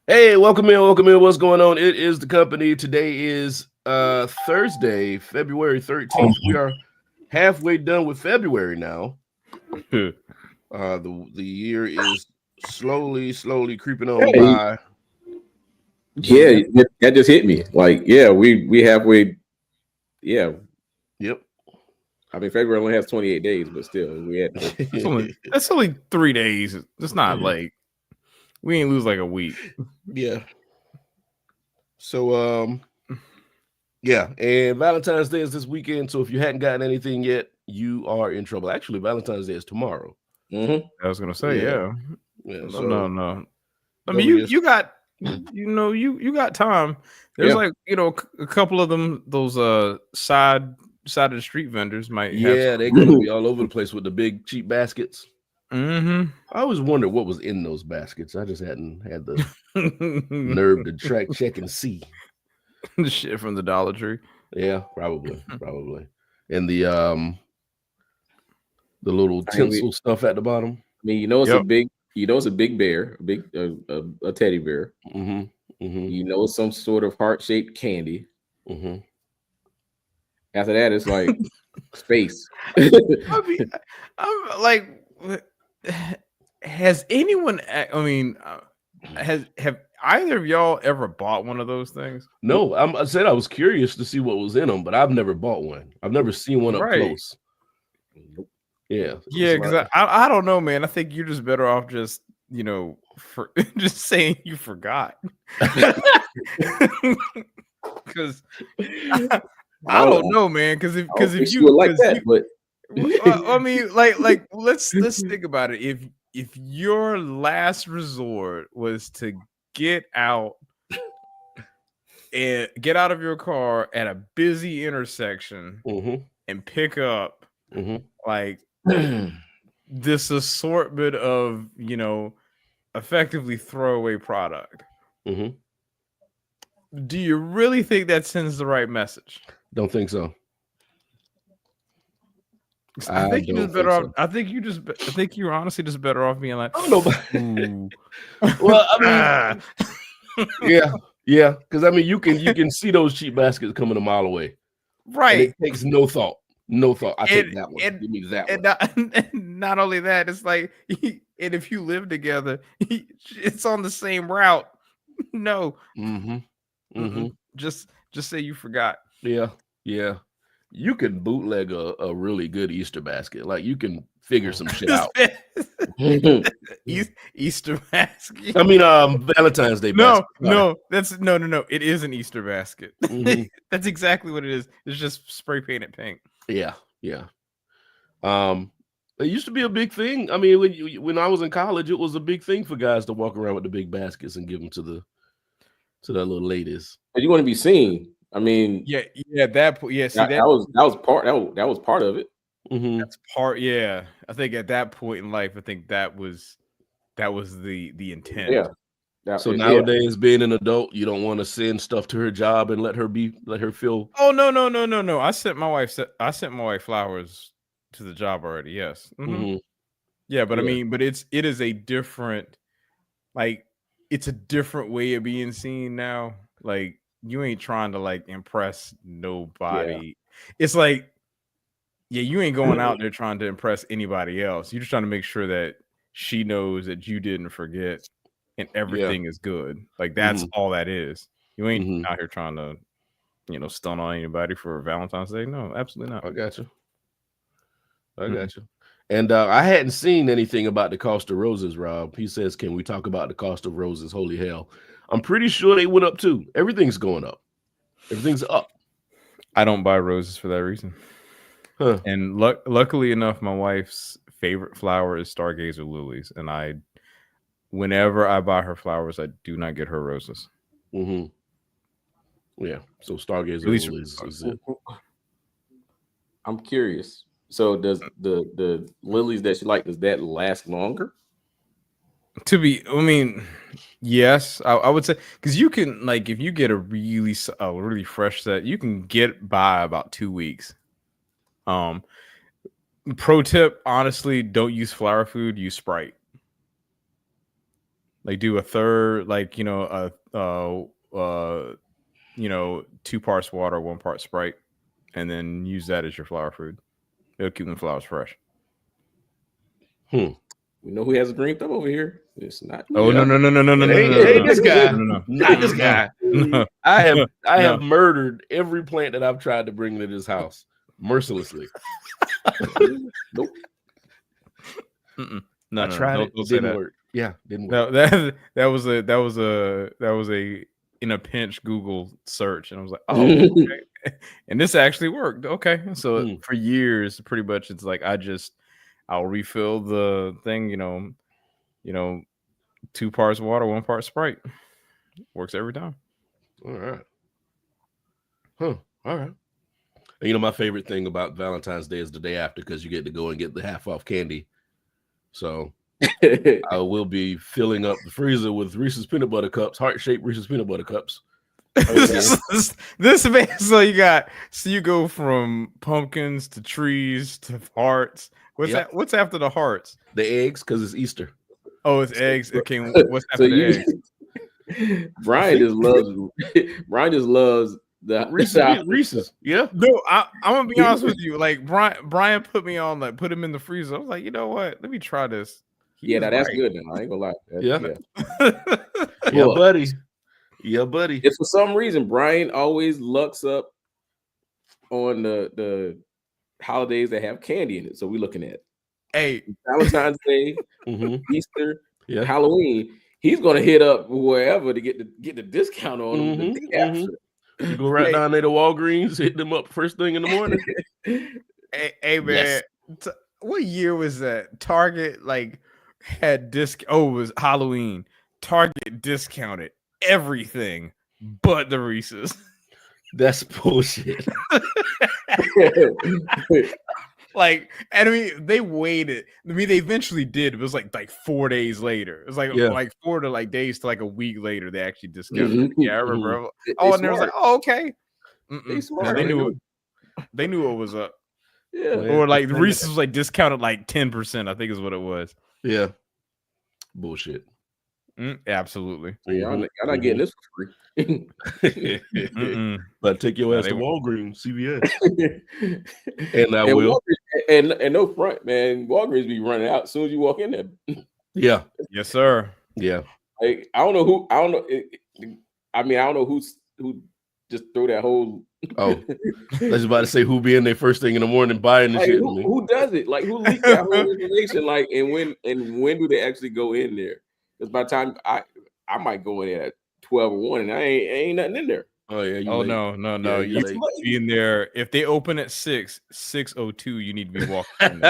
Hey, welcome in, welcome in. What's going on? It is the company. Today is Thursday, February 13th. We are halfway done with February now. The year is slowly creeping on Hey, by. Say yeah, again? that just hit me. Like, yeah, we halfway. Yeah, Yep. I mean February only has 28 days, but still, we had to. That's only 3 days. It's not like we ain't lose like a week. Yeah. So yeah, and Valentine's Day is this weekend. So if you hadn't gotten anything yet, you are in trouble. Actually, Valentine's Day is tomorrow. I was gonna say, Yeah. no, So no. I don't mean, forget. you got you got time. There's Yeah. like a couple of them. Those side of the street vendors might have. Yeah, they're gonna be all over the place with the big cheap baskets. Mm-hmm. I always wondered what was in those baskets. I just hadn't had the nerve to check and see. The shit from the Dollar Tree. Yeah, probably. And the little I mean, tinsel stuff at the bottom. I mean, it's Yep. it's a big bear, a big a teddy bear. Mm-hmm. Mm-hmm. It's some sort of heart shaped candy. Mm-hmm. After that, it's like space. I mean, I'm like, has anyone? I mean, have either of y'all ever bought one of those things? No, I said I was curious to see what was in them, but I've never bought one. I've never seen one up Right. close. Yeah. Yeah, because I don't know, man. I think you're just better off just for just saying you forgot. Because I don't know, man. Because if you would like that, but I mean, like let's think about it. If your last resort was to get out of your car at a busy intersection and pick up like this assortment of effectively throwaway product, do you really think that sends the right message? Don't think so. I think you're just better off. I think you're honestly just better off being like, oh no. Well, I mean, yeah, because I mean, you can see those cheap baskets coming a mile away, right? And it takes no thought. I take that one. Give me that one. And not only that, it's like, and if you live together, it's on the same route. No, just say you forgot. Yeah. You can bootleg a really good Easter basket. Like you can figure some shit out. Easter basket. I mean, Valentine's Day basket. No. It is an Easter basket. That's exactly what it is. It's just spray painted pink. Yeah. It used to be a big thing. I mean, when I was in college, it was a big thing for guys to walk around with the big baskets and give them to the little ladies. But you want to be seen. I mean, yeah. That see that was part of it. That's part. Yeah, I think at that point in life, I think that was the intent. Yeah. So nowadays, being an adult, you don't want to send stuff to her job and let her feel. Oh no! I sent my wife flowers to the job already. Yes. Yeah, but I mean, but it is a different, like, it's a different way of being seen now. Like, you ain't trying to like impress nobody. It's like, you ain't going out there trying to impress anybody else. You're just trying to make sure that she knows that you didn't forget and everything is good. Like, that's all that is. You ain't out here trying to, stun on anybody for Valentine's Day. No, absolutely not. I got you. And I hadn't seen anything about the cost of roses, Rob. He says, can we talk about the cost of roses? Holy hell. I'm pretty sure they went up too. Everything's going up. Everything's up. I don't buy roses for that reason. Huh. And luckily enough, my wife's favorite flower is Stargazer lilies. And whenever I buy her flowers, I do not get her roses. Yeah. So Stargazer lilies is it. I'm curious. So does the lilies that she like, does that last longer? Yes, I would say, because you can, like, if you get a really fresh set, you can get by about 2 weeks. Pro tip, honestly, don't use flower food, use Sprite. Like do a third, like 2 parts water, 1 part Sprite, and then use that as your flower food. It'll keep the flowers fresh. We know who has a green thumb over here. It's not. Oh no! Ain't this guy? Not this guy. No. I have murdered every plant that I've tried to bring to this house mercilessly. Nope. I tried it. Didn't work. Yeah, didn't work. No, that was a in a pinch Google search, and I was like, oh, okay. And this actually worked. Okay, so for years, pretty much, it's like I'll refill the thing. 2 parts water, 1 part Sprite. Works every time. All right. Huh. All right. And my favorite thing about Valentine's Day is the day after, because you get to go and get the half off candy. So I will be filling up the freezer with Reese's peanut butter cups, heart-shaped Reese's peanut butter cups. This man, so you go from pumpkins to trees to hearts. What's after the hearts? The eggs, because it's Easter. Oh, it's eggs. Okay, what's after the eggs? Brian just loves the Reese's. Yeah. No, I'm gonna be honest with you. Like Brian put me on, like put him in the freezer. I was like, you know what? Let me try this. That's good. Now I ain't gonna lie. Yeah, buddy. Yeah, buddy. If for some reason Brian always lucks up on the holidays that have candy in it, so we're looking at Valentine's Day, Easter, Halloween. He's gonna hit up wherever to get the discount on them the day after. You go right down there to Walgreens, hit them up first thing in the morning. Hey man, what year was that? Target had it was Halloween. Target discounted everything but the Reese's. That's bullshit. They waited. They eventually did. It was like 4 days later. It was like 4 to days to a week later. They actually discounted. I remember. And they was like, oh, okay. They smart. They knew what was up. Yeah. Or the Reese's was discounted 10%. I think is what it was. Yeah. Bullshit. Absolutely. Y'all not getting this for free. But take your ass to Walgreens, CVS. And I will. And no front, man. Walgreens be running out as soon as you walk in there. Yeah. Yes, sir. Yeah. I don't know. I don't know who just threw that whole. Oh, I was about to say who be in there first thing in the morning buying the shit. Who does it? Who leaked that whole information? And when do they actually go in there? Because by the time I might go in there at 12 or 1 and I ain't nothing in there. Oh yeah. No. Yeah, you need to be in there. If they open at 6:02, you need to be walking.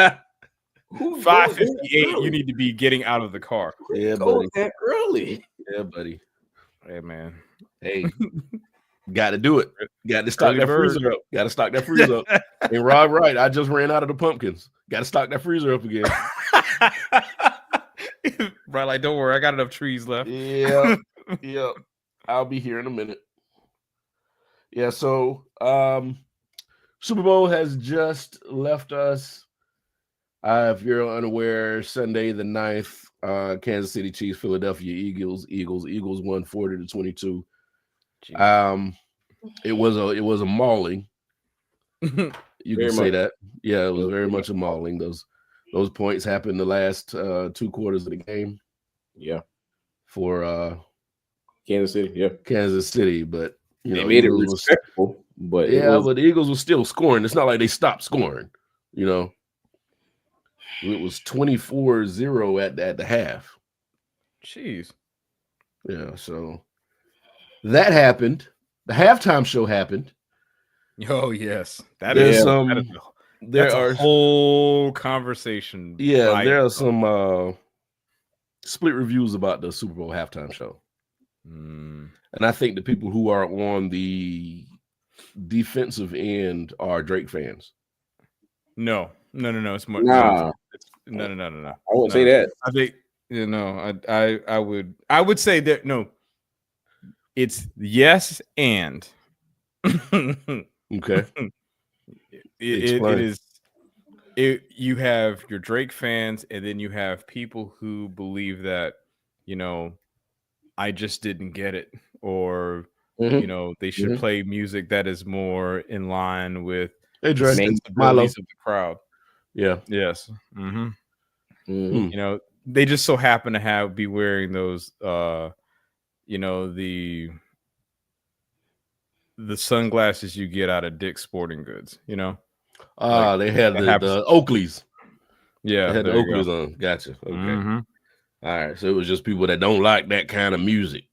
5:58, you need to be getting out of the car. Yeah, buddy. That early. Yeah, buddy. Hey, man. Hey, got to do it. Got to stock that freezer up. Got to stock that freezer up. And Rob, right? I just ran out of the pumpkins. Got to stock that freezer up again. Right, don't worry, I got enough trees left. Yeah. I'll be here in a minute. Yeah, so Super Bowl has just left us. If you're unaware, Sunday the 9th, Kansas City Chiefs, Philadelphia Eagles won 40-22. It was a mauling. You can say that. Yeah, it was very much a mauling. Those points happened the last 2 quarters of the game. Yeah. For Kansas City, yeah. Kansas City, but they made it respectful. But but the Eagles were still scoring. It's not like they stopped scoring. It was 24-0 at the half. Jeez. Yeah, so that happened. The halftime show happened. Oh yes, There's a whole conversation. Yeah, there are some split reviews about the Super Bowl halftime show. And I think the people who are on the defensive end are Drake fans. No. It's more. Nah. No. I won't say that. I think I would say that no. It's yes and. Okay. It is. You have your Drake fans, and then you have people who believe that I just didn't get it, or you know, they should play music that is more in line with the sensibilities of the crowd. Yeah. Yes. You know, they just so happen to be wearing those you know, the sunglasses you get out of Dick's Sporting Goods, you know. They had the Oakleys. Yeah, they had the Oakleys on. Gotcha. Okay. All right. So it was just people that don't like that kind of music.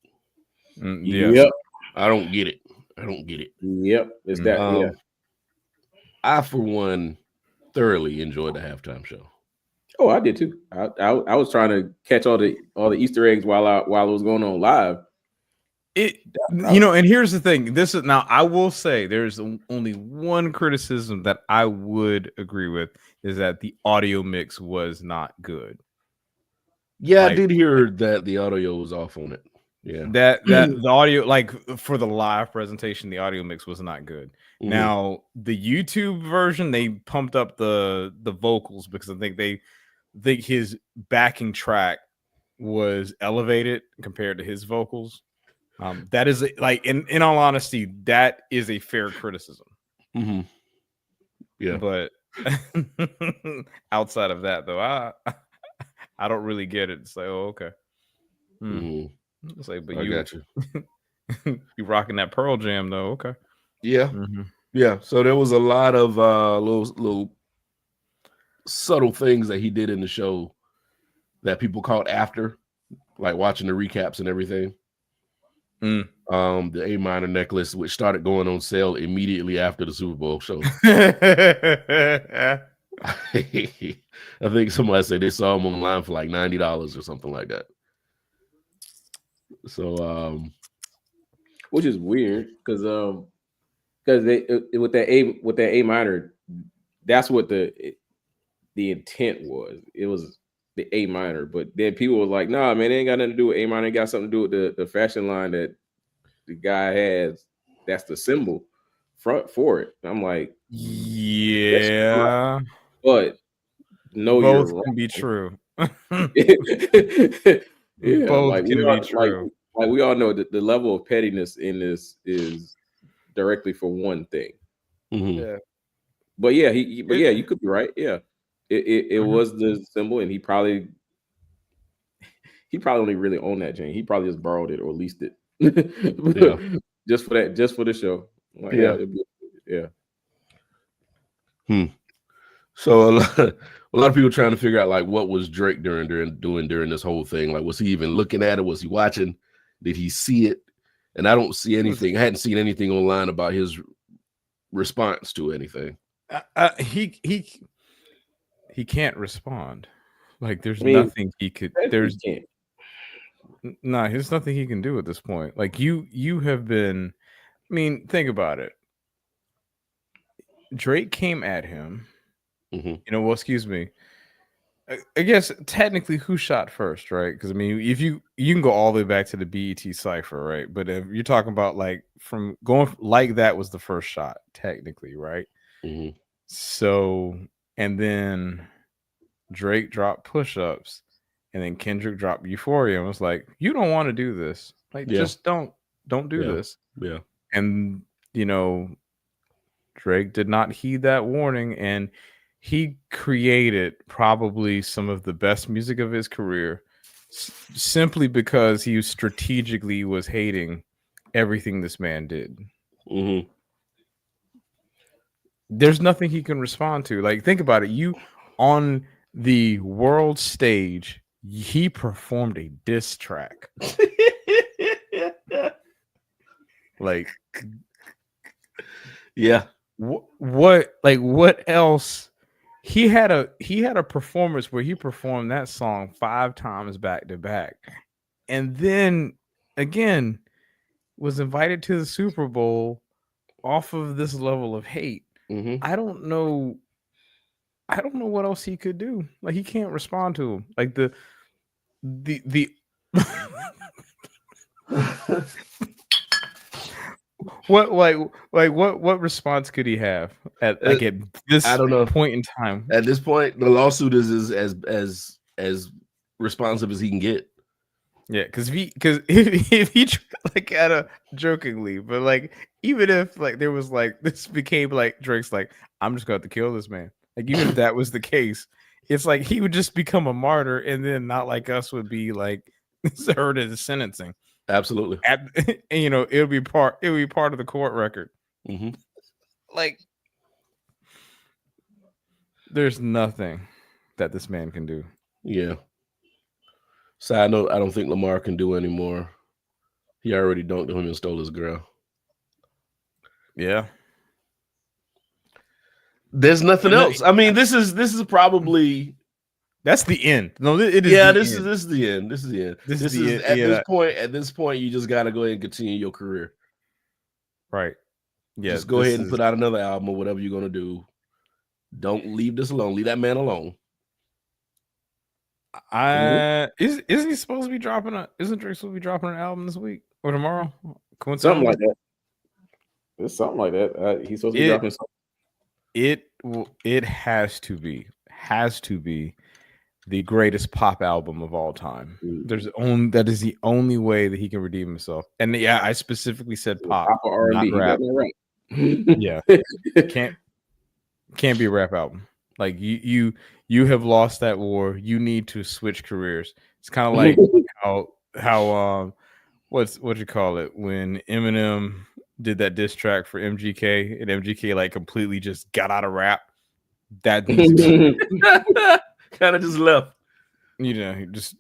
Yes. Yep. I don't get it. Yep. It's that. Yeah. I, for one, thoroughly enjoyed the halftime show. Oh, I did too. I was trying to catch all the Easter eggs while it was going on live. You know, and here's the thing. Now I will say there's only one criticism that I would agree with, is that the audio mix was not good. Yeah, I did hear that the audio was off on it. Yeah, that the audio, like for the live presentation, the audio mix was not good. Now the YouTube version, they pumped up the vocals, because I think his backing track was elevated compared to his vocals. That is like, in all honesty, that is a fair criticism. Yeah, but outside of that, though, I don't really get it. It's like, oh, okay. It's like, but I got you. You rocking that Pearl Jam though, okay? Yeah, yeah. So there was a lot of little subtle things that he did in the show that people caught after, like watching the recaps and everything. The A minor necklace, which started going on sale immediately after the Super Bowl show. I think somebody said they saw him online for like $90 or something like that. So, which is weird, because they with that A minor, that's what the intent was. It was the A minor, but then people were like, "Nah, man, it ain't got nothing to do with A minor. It got something to do with the fashion line that the guy has. That's the symbol front for it." I'm like, yeah, but no, both can be true. Yeah, both like can be true. Like we all know that the level of pettiness in this is directly for one thing. Yeah, but yeah, you could be right. Yeah, it was the symbol, and he probably only really owned that chain. He probably just borrowed it or leased it. just for the show. Like, yeah. So a lot of people trying to figure out, like, what was Drake doing during this whole thing? Like, was he even looking at it? Was he watching? Did he see it? And I don't see anything. I hadn't seen anything online about his response to anything. He can't respond. Like, there's nothing he could. There's nothing he can do at this point. Like, you have been. I mean, think about it. Drake came at him. You know, well, excuse me. I guess technically, who shot first, right? Because I mean, if you can go all the way back to the BET cipher, right? But if you're talking about like from going like that was the first shot, technically, right? So, and then Drake dropped Push-Ups, and then Kendrick dropped Euphoria, and was like, "You don't want to do this. Like, just don't do this." Yeah. And you know, Drake did not heed that warning, and he created probably some of the best music of his career simply because he strategically was hating everything this man did. There's nothing he can respond to. Like, think about it. You on the world stage, he performed a diss track. Like, yeah. What else? He had a performance where he performed that song 5 times back to back, and then again was invited to the Super Bowl off of this level of hate. I don't know what else he could do. Like, he can't respond to him. Like the what response could he have at this I don't know. point in time? At this point, the lawsuit is as responsive as he can get. Yeah, because if he like at a jokingly, but like even if like there was like this became like Drake's like I'm just going to kill this man. Like even if that was the case, it's like he would just become a martyr, and then Not Like Us would be like heard as sentencing. Absolutely. And, you know, it would be part of the court record. Mm-hmm. Like there's nothing that this man can do. Yeah. Side note, I don't think Lamar can do anymore. He already dunked him and stole his girl. Yeah. There's nothing else. I mean, this is probably that's the end. No, it is. Yeah, this is the end. This is the end. This is at this point, you just gotta go ahead and continue your career. Right. Yeah. Just go ahead and put out another album or whatever you're gonna do. Don't leave this alone. Leave that man alone. Isn't he supposed to be dropping isn't Drake supposed to be dropping an album this week or tomorrow? Something like that. It's something like that. He's supposed to be dropping something. It has to be the greatest pop album of all time. That is the only way that he can redeem himself. And yeah, I specifically said pop or R&B. Not rap. Right. Yeah, can't be a rap album. Like you have lost that war. You need to switch careers. It's kind of like how what you call it when Eminem did that diss track for MGK and MGK like completely just got out of rap. That kind of just left. You know, just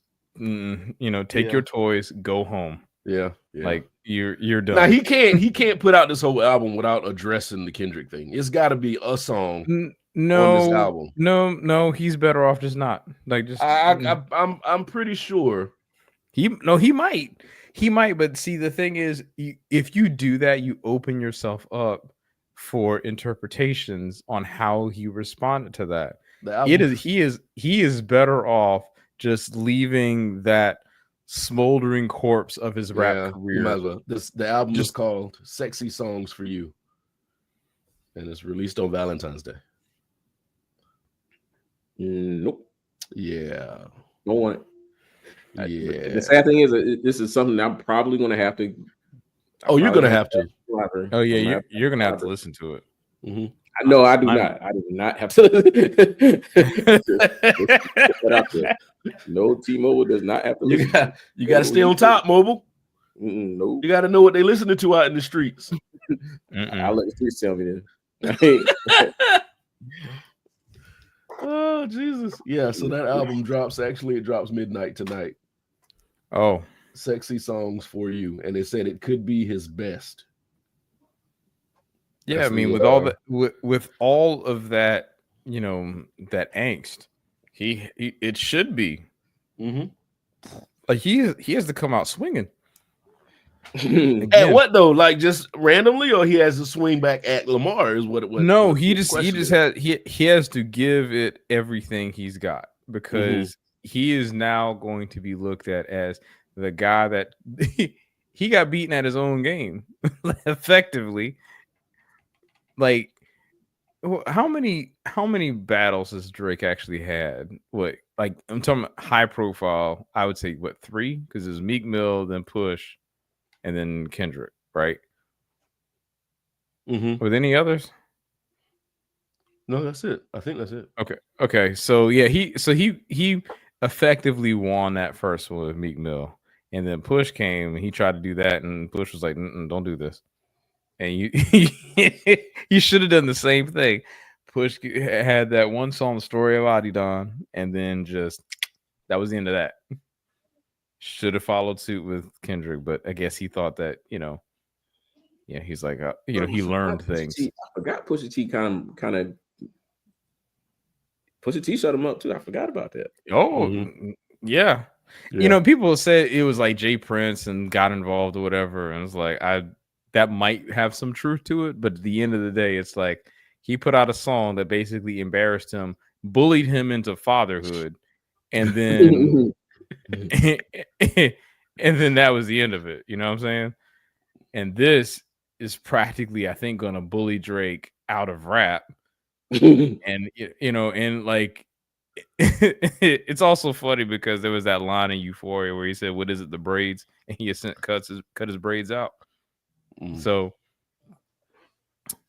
take your toys, go home. Yeah. Like you're done. Now he can't put out this whole album without addressing the Kendrick thing. It's got to be a song on this album. No, he's better off just not. Like just I'm pretty sure he might, but see the thing is if you do that, you open yourself up for interpretations on how he responded to that. He is better off just leaving that smoldering corpse of his rap career. Might as well. The album is called Sexy Songs for You, and it's released on Valentine's Day. Nope. Yeah. Don't want it. Yeah. The sad thing is this is something I'm probably going to have to. You're going to have to. Oh yeah, you're going to have to listen to it. Mm-hmm. No, I do not. I do not have to. No, T-Mobile does not have to. You got to stay on top, Mobile. No, you got to know what they're listening to out in the streets. I'll let the streets tell me then. Oh Jesus! Yeah, so that album drops. Actually, it drops midnight tonight. Oh, Sexy Songs for You, and they said it could be his best. Yeah, I mean, with all of that, that angst, he it should be. Mm-hmm. Like he has to come out swinging. At what though? Like just randomly, or he has to swing back at Lamar? Is what? No, he has to give it everything he's got because he is now going to be looked at as the guy that he got beaten at his own game effectively. Like, how many battles has Drake actually had? What, like, I'm talking about high profile. I would say 3 because it was Meek Mill, then Push, and then Kendrick, right? With any others? No, that's it. I think that's it. Okay. So yeah, he effectively won that first one with Meek Mill, and then Push came and he tried to do that, and Push was like, "Don't do this." And you should have done the same thing. Push had that one song, "Story of Adidon," and then just that was the end of that. Should have followed suit with Kendrick, but I guess he thought that he's like he learned things. I forgot Pusha T kind of Pusha T shut him up too. I forgot about that. Yeah. People said it was like Jay Prince and got involved or whatever, and it's like that might have some truth to it, but at the end of the day, it's like he put out a song that basically embarrassed him, bullied him into fatherhood, and then and then that was the end of it. You know what I'm saying? And this is practically, I think, going to bully Drake out of rap, and and like it's also funny because there was that line in Euphoria where he said, "What is it? The braids?" And he cut his braids out. So,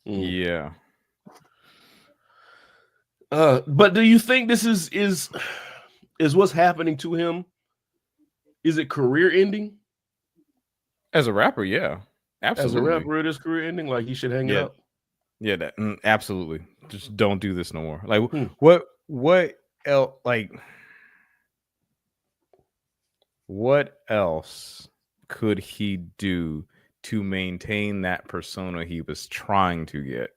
yeah. But do you think this is what's happening to him? Is it career ending? As a rapper, yeah, absolutely. As a rapper, it is career ending. Like he should hang it up. Yeah, that absolutely. Just don't do this no more. Like what else? Like what else could he do to maintain that persona he was trying to get?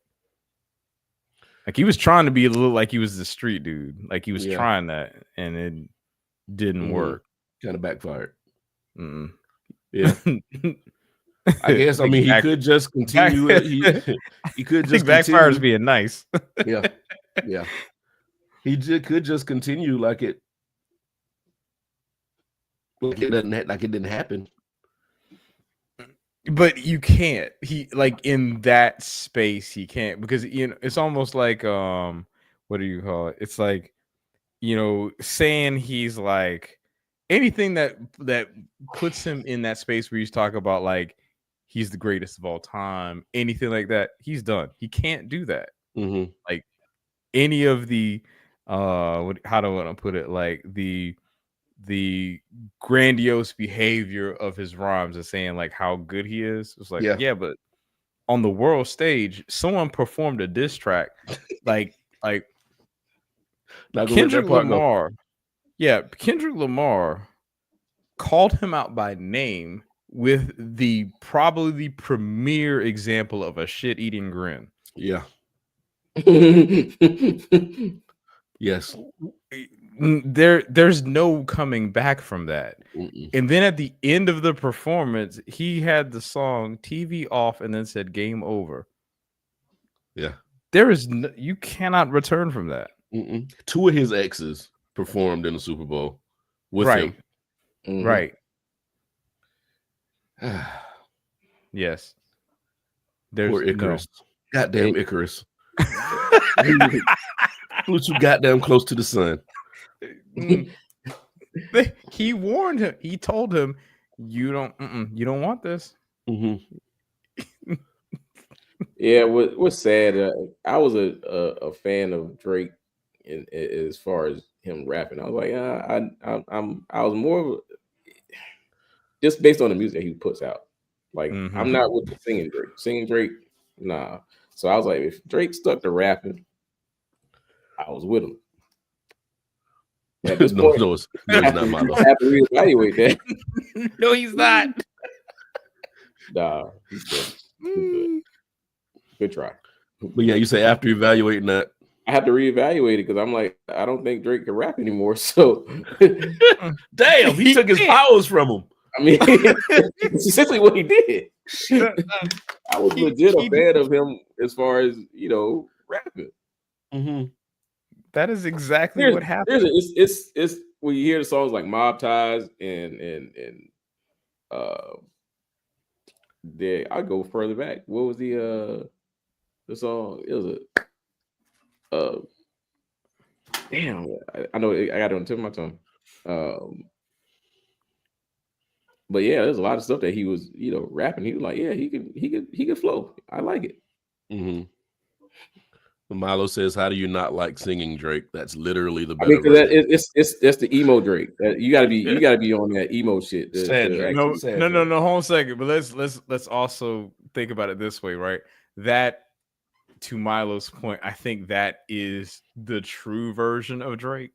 Like he was trying to be a little like he was the street dude. Like he was trying that, and it didn't work. Kind of backfired. Yeah. I guess. I mean, he could just continue it. He could just backfires being nice. Yeah. He could just continue like it didn't happen. But you can't. He like in that space he can't, because it's almost like what do you call it? It's like saying he's like anything that puts him in that space where you talk about like he's the greatest of all time, anything like that, he's done. He can't do that. Like any of the how do I want to put it? Like the grandiose behavior of his rhymes and saying like how good he is. It's like, yeah, but on the world stage, someone performed a diss track like Kendrick Lamar. Yeah, Kendrick Lamar called him out by name with probably the premier example of a shit-eating grin. Yeah. Yes. There's no coming back from that. And then at the end of the performance, he had the song TV off and then said game over. Yeah. There is you cannot return from that. Two of his exes performed in the Super Bowl with him. Right. Yes. There's poor Icarus. No. Goddamn Icarus. Flew too goddamn close to the sun. He warned him. He told him, "You don't want this." Yeah, what's sad? I was a fan of Drake, as far as him rapping. I was like, I was more just based on the music that he puts out. Like, I'm not with the singing Drake. Singing Drake, nah. So I was like, if Drake stuck to rapping, I was with him. At this point, no, it's not my love. I have to reevaluate that. No, he's not. Nah, he's good. Good try. But yeah, you say after evaluating that, I have to reevaluate it because I'm like, I don't think Drake can rap anymore. So, damn, he took his powers from him. I mean, it's essentially what he did. I was legit a fan of him as far as rapping. That is exactly what happened. It's when you hear the songs like Mob Ties and I go further back. What was the song? It was damn. I know I got it on the tip of my tongue. But yeah, there's a lot of stuff that he was, rapping. He was like, yeah, he could flow. I like it. Milo says, "How do you not like singing Drake?" That's literally the better. That's the emo Drake. You gotta be on that emo shit. No, hold on a second. But let's also think about it this way, right? That, to Milo's point, I think that is the true version of Drake.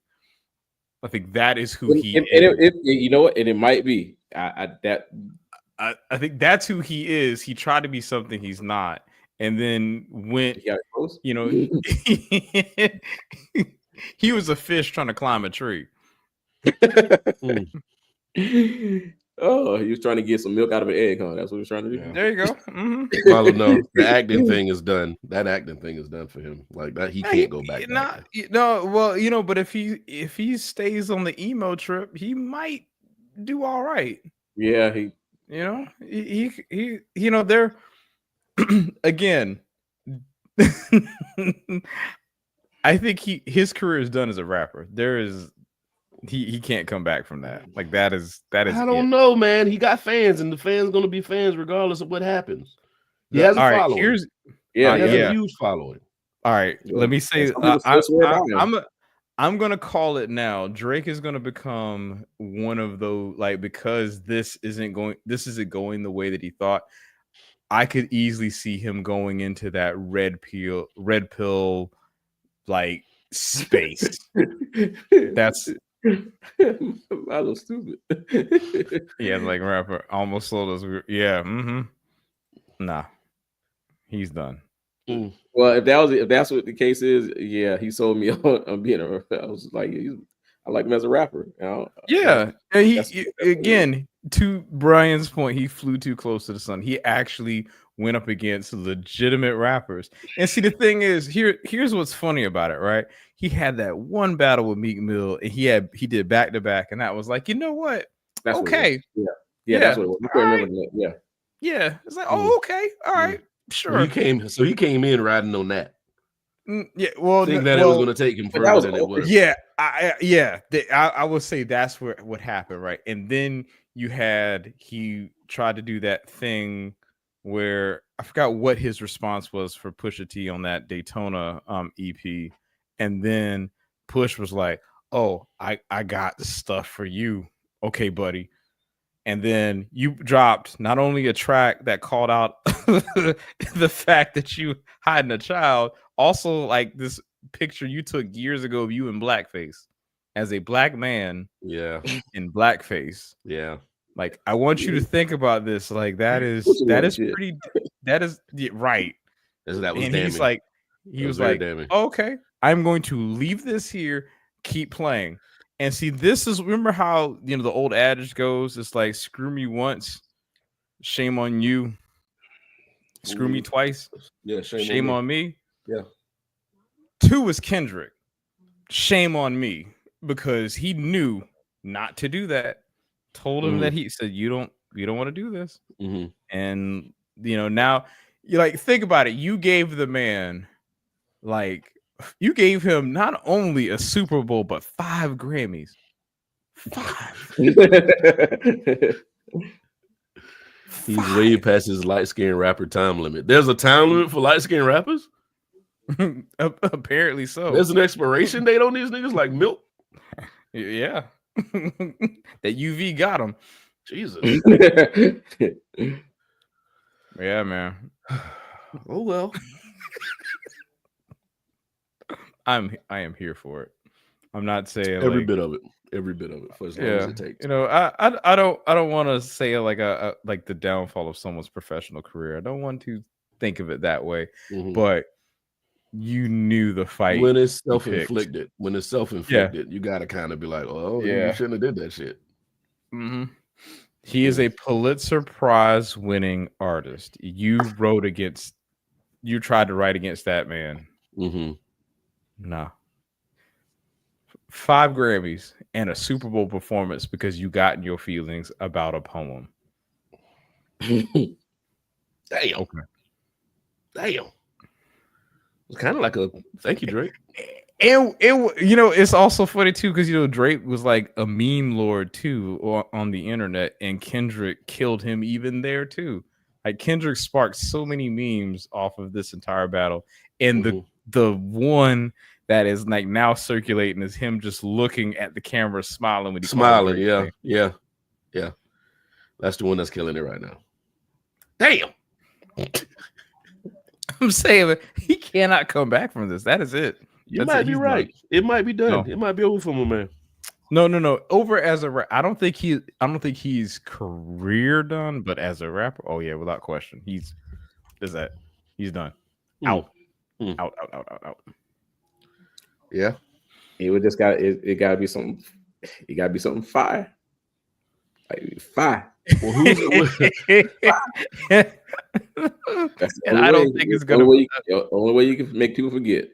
I think that is who he is. You know what? And it might be. I think that's who he is. He tried to be something he's not. And then went, he was a fish trying to climb a tree. Oh, he was trying to get some milk out of an egg, huh? That's what he was trying to do. Yeah. There you go. Well, no, the acting thing is done. That acting thing is done for him. Like that, he can't go back. Well, but if he stays on the emo trip, he might do all right. Yeah, they're again. I think his career is done as a rapper. He can't come back from that. Like that is. I don't know, man. He got fans, and the fans gonna be fans regardless of what happens. He has a following. He has a huge following. All right, let me say, I'm gonna call it now. Drake is gonna become one of those, like, because this isn't going the way that he thought. I could easily see him going into that red pill, like space. That's a little stupid. Yeah, like rapper almost sold us. Yeah, nah, he's done. Well, if that's what the case is, yeah, he sold me on being a rapper. I was like, I like him as a rapper. You know? Yeah, and he again, to Brian's point, he flew too close to the sun. He actually went up against legitimate rappers. And see, the thing is, here's what's funny about it, right? He had that one battle with Meek Mill, and he did back to back, and that was like, you know what? That's okay, yeah, that's what it was. I remember that. Yeah, it's like, oh, okay, all right, sure. He came in riding on that. Yeah, well, think that it was going to take him further than it was. Yeah, I would say that's what happened, right? And then he tried to do that thing where I forgot what his response was for Pusha T on that Daytona EP, and then Push was like, "Oh, I got the stuff for you, okay, buddy." And then you dropped not only a track that called out the fact that you hiding a child, also like this picture you took years ago of you in blackface as a black man. Yeah. In blackface. Yeah. Like, I want you to think about this. Like, that is pretty, that is right. That was and damning. He was like, oh, okay, I'm going to leave this here, keep playing. And see, this is, remember how, the old adage goes, it's like, screw me once, shame on you. Screw me twice, yeah, shame on me. Yeah. 2 was Kendrick. Shame on me, because he knew not to do that. Told him that he said, you don't want to do this. And now you like, think about it. You gave the man, like, you gave him not only a Super Bowl, but 5 Grammys. 5. He's way past his light-skinned rapper time limit. There's a time limit for light-skinned rappers? Apparently so. There's an expiration date on these niggas like milk? Yeah. That UV got him. Jesus. Yeah, man. Oh well. I am here for it. I'm not saying every bit of it for as long as it takes. I don't want to say like like the downfall of someone's professional career. I don't want to think of it that way. But you knew the fight when it's self-inflicted. When it's self-inflicted, you got to kind of be like, oh, you shouldn't have did that shit. He is a Pulitzer Prize winning artist. You tried to write against that man. Nah. 5 Grammys and a Super Bowl performance because you got in your feelings about a poem. Damn. Okay. Damn. It's kind of like a thank you, Drake. And it's also funny too because Drake was like a meme lord too on the internet, and Kendrick killed him even there too. Like, Kendrick sparked so many memes off of this entire battle, and the one that is like now circulating is him just looking at the camera, smiling when he's smiling. Yeah. That's the one that's killing it right now. Damn. I'm saying he cannot come back from this. That is it. You might be right. It might be done. No. It might be over for him, man. No. Over as a I don't think he's career done, but as a rapper, oh yeah, without question, he's done. Out. Out. Yeah. It would just it gotta be something. It gotta be something fire. Like fire. Well, and I don't think it's gonna be the only way you can make people forget.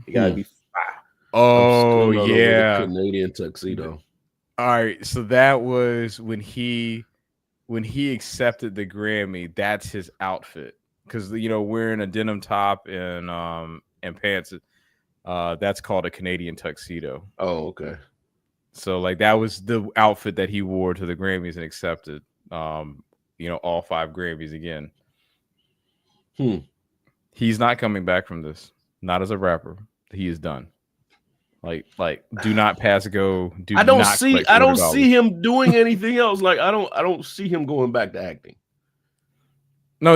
You gotta be fire. Oh yeah, Canadian tuxedo. All right, so that was when he accepted the Grammy. That's his outfit, because wearing a denim top and pants. That's called a Canadian tuxedo. Oh, okay. So like that was the outfit that he wore to the Grammys and accepted, all 5 Grammys again. He's not coming back from this. Not as a rapper. He is done. Like, do not pass go. I don't see him doing anything else. Like, I don't see him going back to acting. No,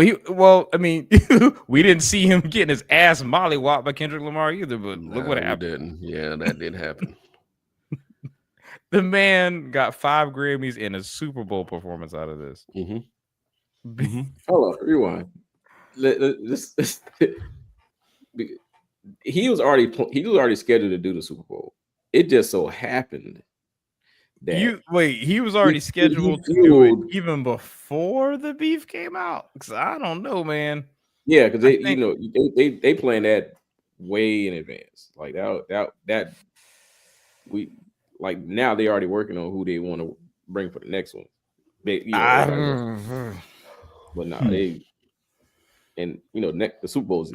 I mean, we didn't see him getting his ass mollywopped by Kendrick Lamar either. But look what happened. Yeah, that did happen. The man got 5 Grammys and a Super Bowl performance out of this. Hold on, rewind. He was already scheduled to do the Super Bowl. It just so happened that he was already scheduled to do it even before the beef came out. Because I don't know, man. Yeah, because they planned that way in advance. Like that we like now they're already working on who they want to bring for the next one. But the Super Bowl is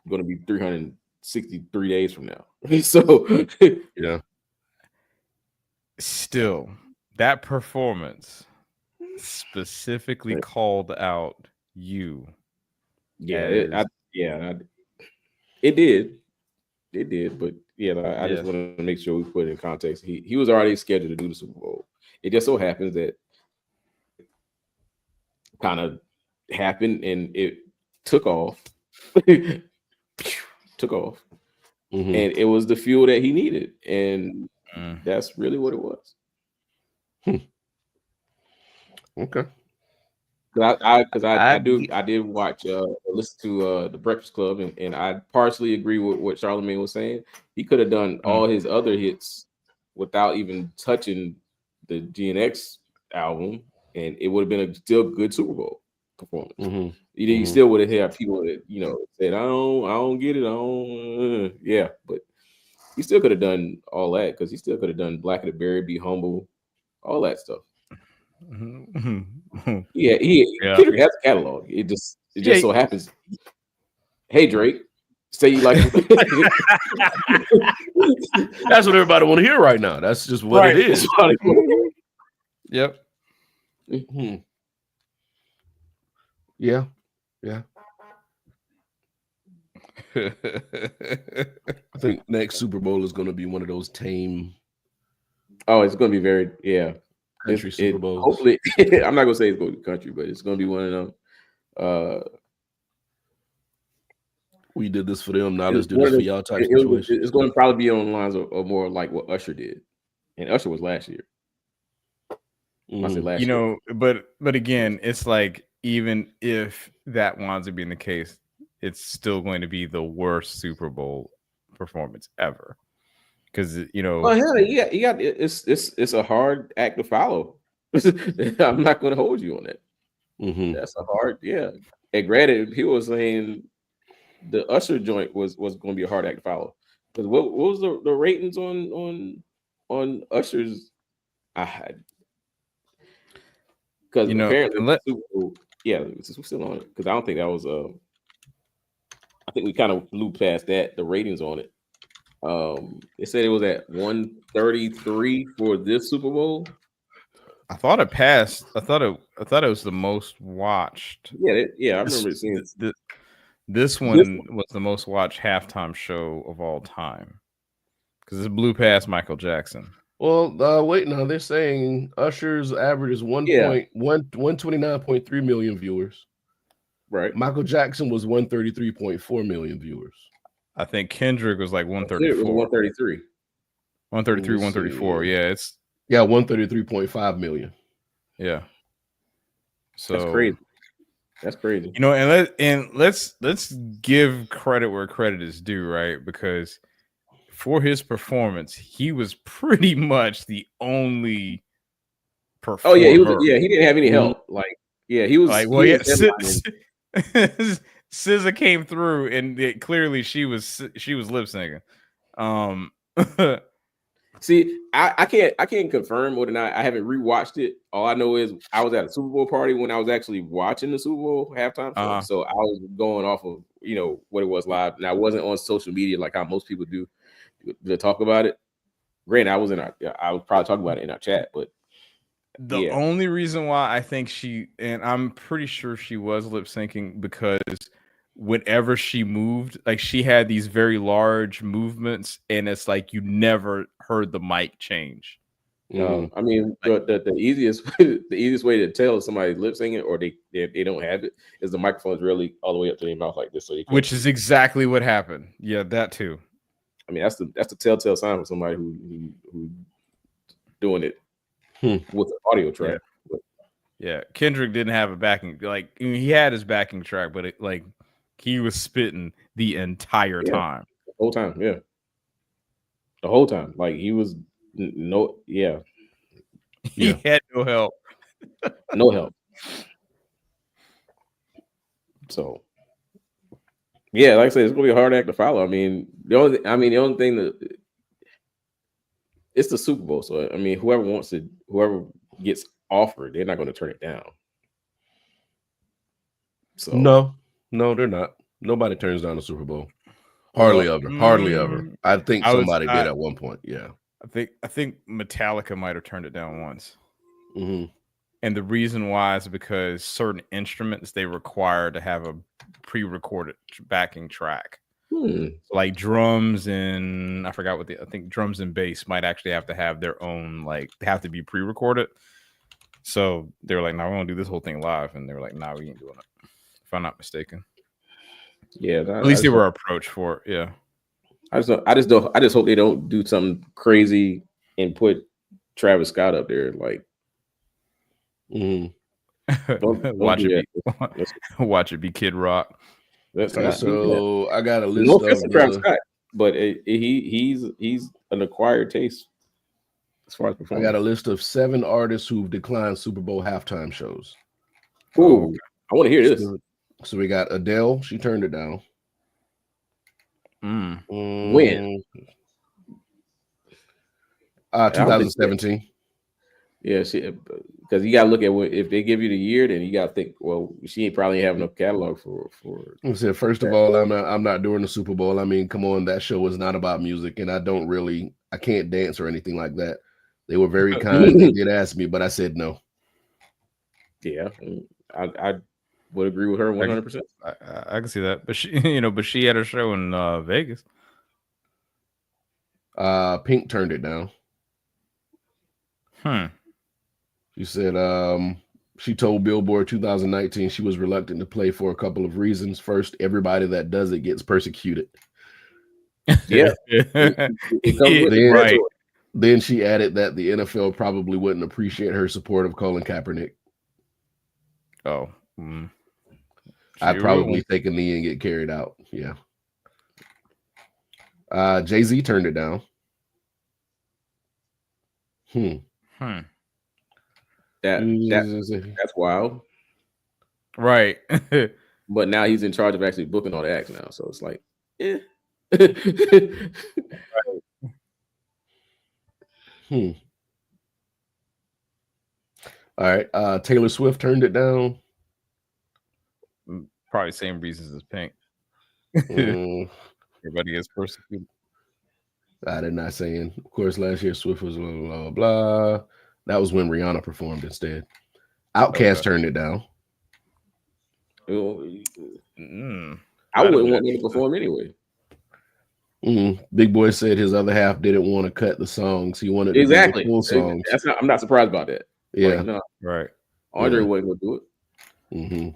going to be 363 days from now. So yeah. Still, that performance specifically called out you. Yeah, it did. But I just want to make sure we put it in context. He was already scheduled to do the Super Bowl. It just so happens that kind of happened and it took off. And it was the fuel that he needed, and that's really what it was. Okay. I did watch listen to the Breakfast Club, and I partially agree with what Charlamagne was saying. He could have done all his other hits without even touching the GNX album, and it would have been a still good Super Bowl performance. You still would have had people that said, I don't get it, but he still could have done all that, because he still could have done Black of the Berry, Be Humble, all that stuff. Kendrick has a catalog. It just so happens. Hey Drake, say you like that's what everybody want to hear right now. That's just what it is. Yep. Yeah. I think next Super Bowl is going to be one of those tame. Oh, it's going to be very country Super Bowls. Hopefully, I'm not going to say it's going to be country, but it's going to be one of them. We did this for them. Now let's do this for y'all type situation. It's going to probably be on the lines of more like what Usher did, and Usher was last year. I said last year. But again, it's like, even if that winds up being the case, it's still going to be the worst Super Bowl performance ever. Because it's a hard act to follow. I'm not going to hold you on that. That's a hard, And granted, he was saying the Usher joint was going to be a hard act to follow. Because what was the ratings on Usher's? Because apparently, Super Bowl, we're still on it, because I don't think that was I think we kind of blew past that, the ratings on it. They said it was at 133 for this Super Bowl. I thought it passed. I thought it was the most watched. I remember seeing this one was the most watched halftime show of all time, because it blew past Michael Jackson. Well, wait, now they're saying Usher's average is 129.3 million viewers. Right. Michael Jackson was 133.4 million viewers. I think Kendrick was like 134. 133. 133, 134. Yeah, it's 133.5 million. Yeah. So that's crazy. And let's give credit where credit is due, right? Because for his performance, he was pretty much the only performer. He didn't have any help. He was like, SZA came through, and clearly she was lip syncing. See, I can't confirm whether or not. I haven't rewatched it. All I know is I was at a Super Bowl party when I was actually watching the Super Bowl halftime show. So I was going off of what it was live, and I wasn't on social media like how most people do. to talk about it. Granted, I was probably talking about it in our chat, but the only reason why I think and I'm pretty sure she was lip syncing because whenever she moved, like she had these very large movements, and it's like you never heard the mic change. I mean, the easiest way to tell if somebody's lip syncing or they don't have it is the microphone's really all the way up to their mouth like this, so you can't. Which is exactly what happened. Yeah, that too. I mean, that's the telltale sign for somebody who doing it with an audio track. Yeah, Kendrick didn't have a backing. Like he had his backing track, but he was spitting the entire time. The whole time, yeah. The whole time, like he was he had no help. No help. So, yeah, like I said, it's gonna be a hard act to follow. I mean, the only thing that it's the Super Bowl, so I mean, whoever gets offered, they're not going to turn it down. So no, they're not. Nobody turns down the Super Bowl. Hardly ever. I think somebody did at one point. Yeah, I think Metallica might have turned it down once. Mm-hmm. And the reason why is because certain instruments they require to have a pre-recorded backing track. Like drums and I forgot I think drums and bass might actually have to have their own, like they have to be pre-recorded. So they're like, "No, we're gonna do this whole thing live," and they're like, "No, we ain't doing it." If I'm not mistaken. Yeah, at least they were approached for it. Yeah. I just hope they don't do something crazy and put Travis Scott up there, like. Watch it be Kid Rock. So I got a list of Travis Scott, but he's an acquired taste as far as performance. I got a list of 7 artists who've declined Super Bowl halftime shows. Ooh, I want to hear this. So we got Adele. She turned it down. When? 2017. Yeah, because you got to look at if they give you the year, then you got to think, well, she ain't probably have enough catalog for. I said, first of all, I'm not doing the Super Bowl. I mean, come on, that show was not about music, and I can't dance or anything like that. They were very kind. They did ask me, but I said no. Yeah, I would agree with her 100%. I can see that, but she had her show in Vegas. Pink turned it down. She said she told Billboard 2019 she was reluctant to play for a couple of reasons. First, everybody that does it gets persecuted. Yeah. Then she added that the NFL probably wouldn't appreciate her support of Colin Kaepernick. Oh. I'd probably take a knee and get carried out. Yeah. Jay-Z turned it down. That's wild. Right. But now he's in charge of actually booking all the acts now. So it's like, yeah. All right. Taylor Swift turned it down. Probably same reasons as Pink. Everybody gets persecuted. I did not saying. Of course, last year Swift was blah, blah, blah. That was when Rihanna performed instead. Outkast turned it down. I wouldn't want me to perform anyway. Big Boy said his other half didn't want to cut the songs. He wanted to do the full songs. I'm not surprised about that. Yeah. Like, no. Right. Andre wasn't gonna do it.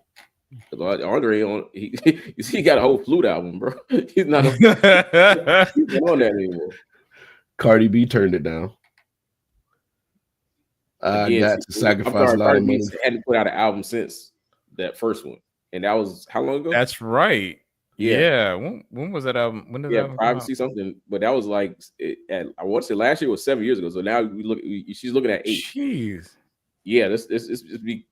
Andre he got a whole flute album, bro. He's not on that anymore. Cardi B turned it down. Got to sacrifice a lot of money. Hadn't put out an album since that first one, and that was how long ago? That's right. Yeah. When was that album? When did that album Privacy something? But that was like I want to say last year was 7 years ago. So now she's looking at 8. Jeez. Yeah, let's be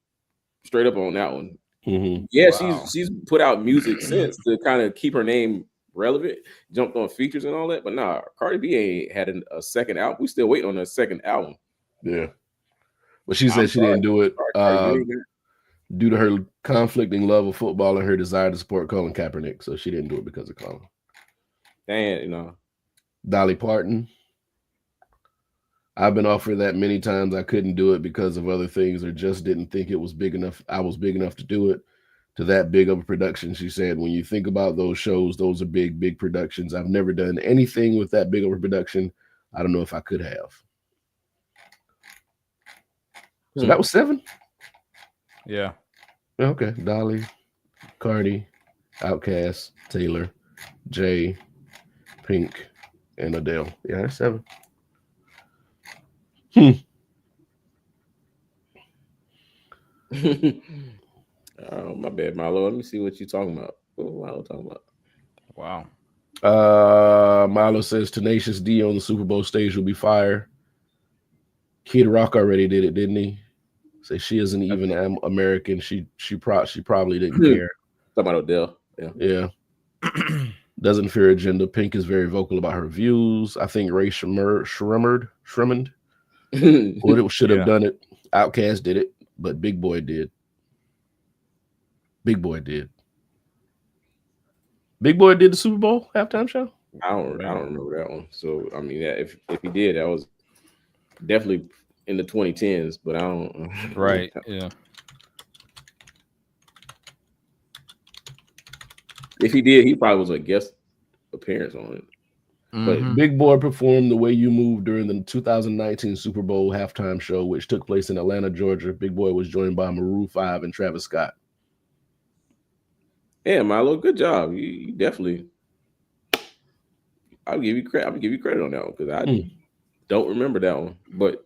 straight up on that one. Yeah, wow. she's put out music since to kind of keep her name relevant, jumped on features and all that. But nah, Cardi B ain't had a second album. We still waiting on a second album. Yeah, but she said she didn't do it due to her conflicting love of football and her desire to support Colin Kaepernick. So she didn't do it because of Colin. And Dolly Parton. I've been offered that many times. I couldn't do it because of other things, or just didn't think it was big enough. I was big enough to do it. To that big of a production, she said. When you think about those shows, those are big productions. I've never done anything with that big of a production. I don't know if I could have. So that was 7. Yeah. Okay. Dolly, Cardi, Outkast, Taylor, Jay, Pink, and Adele. Yeah, that's 7. Oh, my bad, Milo. Let me see what you're talking about. What Milo talking about? Wow. Milo says Tenacious D on the Super Bowl stage will be fire. Kid Rock already did it, didn't he? Say she isn't even American. She probably didn't care. Talking about Adele. Yeah. Doesn't fear agenda. Pink is very vocal about her views. I think Ray Shremmerd should have done it. Outkast did it, but Big Boy did. Big Boy did the Super Bowl halftime show? I don't remember that one. So I mean, if he did, that was definitely in the 2010s. But I don't. Right. Yeah. If he did, he probably was a guest appearance on it. But Big Boy performed The Way You Move during the 2019 Super Bowl halftime show, which took place in Atlanta, Georgia. Big Boy was joined by Maroon 5 and Travis Scott. Yeah, Milo, good job. You definitely. I'll give you credit. I'll give you credit on that one because I don't remember that one. But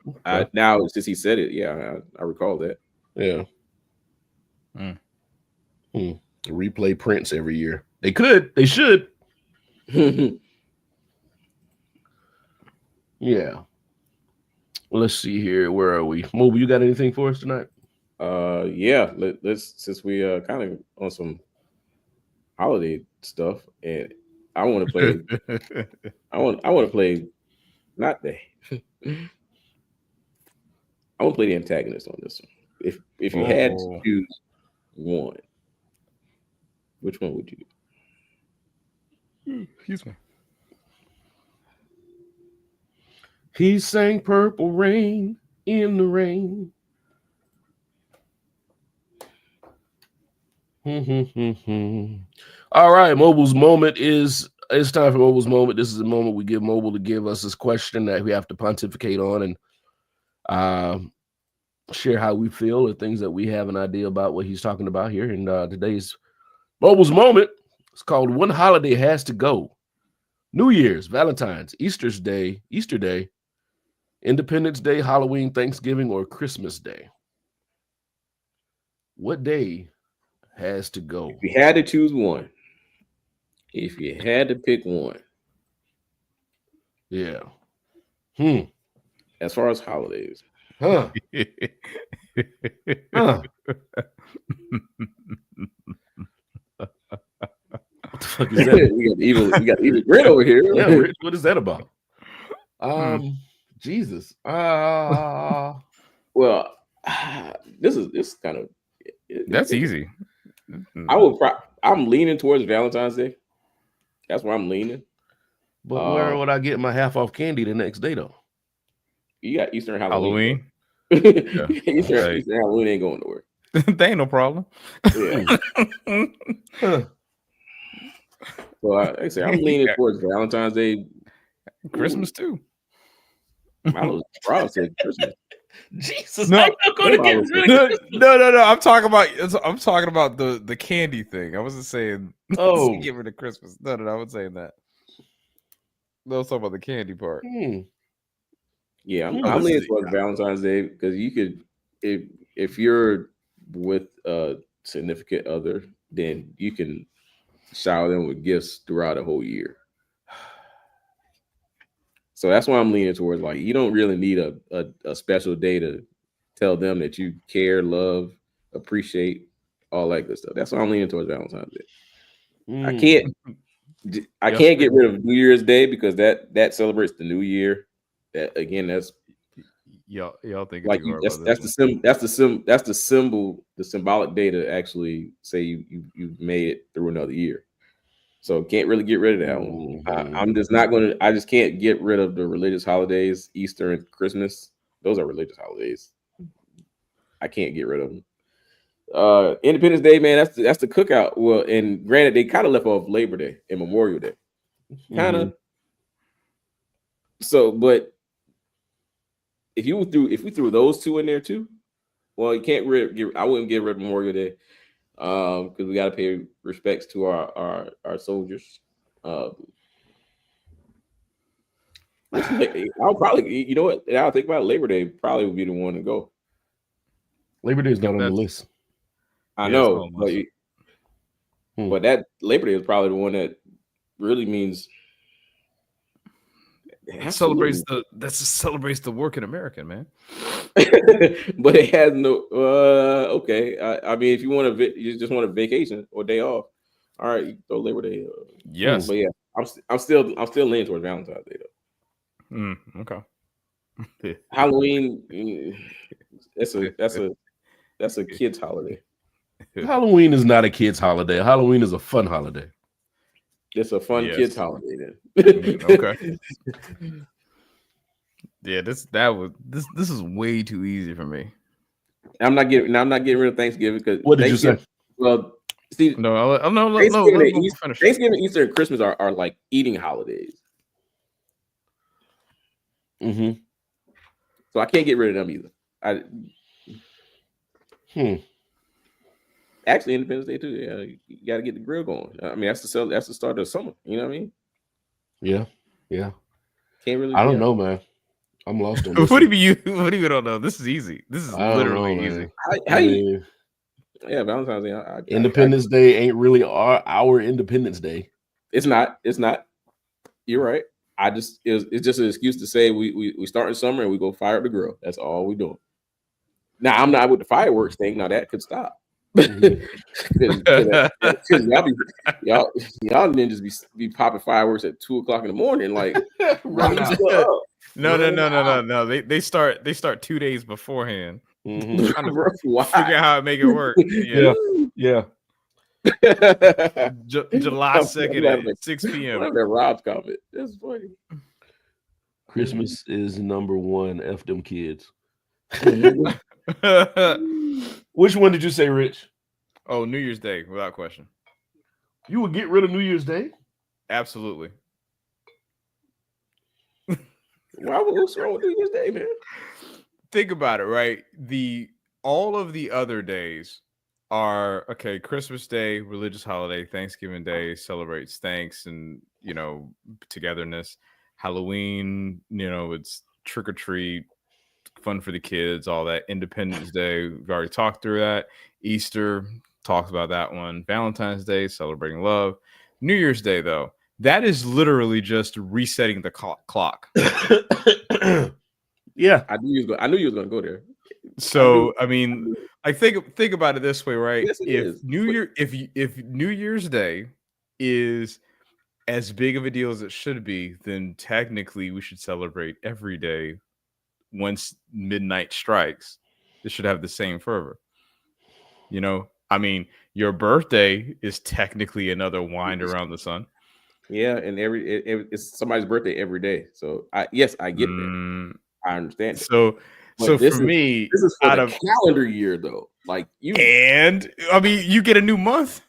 now since he said it, yeah, I recall that. Yeah. Replay Prince every year. They could. They should. Yeah. Well, let's see here. Where are we? Mobile, you got anything for us tonight? Yeah. Let's since we kind of on some holiday stuff, and I want to play. I want to play. Not the. I want to play the antagonist on this one. If you had to choose one, which one would you do? Excuse me. He sang Purple Rain in the rain. All right, Mobile's moment it's time for Mobile's moment. This is the moment we give Mobile to give us this question that we have to pontificate on and share how we feel or things that we have an idea about what he's talking about here. And today's Mobile's moment is called One Holiday Has to Go. New Year's, Valentine's, Easter Day, Independence Day, Halloween, Thanksgiving, or Christmas Day. What day has to go? If you had to choose one. If you had to pick one. Yeah. As far as holidays. Huh. What the fuck is that? we got evil grit over here. Yeah, Rich, what is that about? Jesus. Well, this is kind of that's easy. I'm leaning towards Valentine's Day. That's where I'm leaning. But where would I get my half off candy the next day though? You got Easter and Halloween. Yeah. Easter Halloween ain't going nowhere. They ain't no problem. Yeah. So I say I'm leaning towards Valentine's Day. Christmas too. Rob said Christmas. Jesus, no, I'm not going to get rid of Christmas. No. I'm talking about the candy thing. I wasn't saying get rid of Christmas. No, I wasn't saying that. No, I was talking about the candy part. Yeah, I'm leaning towards Valentine's Day because you could, if you're with a significant other, then you can shower them with gifts throughout the whole year. So that's why I'm leaning towards like you don't really need a special day to tell them that you care, love, appreciate, all that good stuff. That's why I'm leaning towards Valentine's Day. I can't get rid of New Year's Day because that celebrates the new year. That again, that's y'all think like that's the symbol, the symbolic day to actually say you made it through another year. So can't really get rid of that one. I'm just not going to. I just can't get rid of the religious holidays, Easter and Christmas. Those are religious holidays. I can't get rid of them. Independence Day, man, that's the cookout. Well, and granted, they kind of left off Labor Day and Memorial Day, kind of. So, but if we threw those two in there too, well, you can't I wouldn't get rid of Memorial Day, because we got to pay respects to our soldiers. I'll probably, you know what? I'll think about it, Labor Day probably would be the one to go. Labor Day is not on the list. I know, but that Labor Day is probably the one that really means celebrates the working American, man. But it has no. Okay, I mean, if you want you just want a vacation or day off, all right, you throw Labor Day. Yes, but yeah, I'm still leaning towards Valentine's Day though. Okay. Halloween, that's a kid's holiday. Halloween is not a kid's holiday. Halloween is a fun holiday. It's a fun kid's holiday then. Okay. Yeah, this is way too easy for me. I'm not getting rid of Thanksgiving because what did you say? Well, see, no. Thanksgiving, Easter, and Christmas are like eating holidays. So I can't get rid of them either. Actually, Independence Day too. Yeah, you got to get the grill going. I mean, that's the start of summer. You know what I mean? Yeah. Can't really. I don't know, man. I'm lost on this. What do you don't know? This is easy. This is literally easy. Yeah, Valentine's Day. Independence Day ain't really our Independence Day. It's not. You're right. It's just an excuse to say we start in summer and we go fire up the grill. That's all we doing. Now I'm not with the fireworks thing. Now that could stop. Because y'all ninjas be popping fireworks at 2:00 in the morning, like No. They start 2 days beforehand. Figure out how to make it work. Yeah. July 2nd at 6 p.m. That Rob's comment. That's funny. Christmas is number one. F them kids. Which one did you say, Rich? Oh, New Year's Day, without question. You would get rid of New Year's Day? Absolutely. What's wrong with New Year's Day, man? Think about it, right? All of the other days are okay. Christmas Day, religious holiday. Thanksgiving Day celebrates thanks and togetherness. Halloween, it's trick or treat, fun for the kids, all that. Independence Day, we've already talked through that. Easter, talks about that one. Valentine's Day, celebrating love. New Year's Day, though, that is literally just resetting the clock. Yeah, I knew you was going to go there. So I mean, I think about it this way, right? Yes, if New Year's Day is as big of a deal as it should be, then technically we should celebrate every day. Once midnight strikes, it should have the same fervor. I mean, your birthday is technically another wind around the sun. Yeah, and it's somebody's birthday every day. So I get that. I understand. So for me, this is for the calendar year though. Like you get a new month.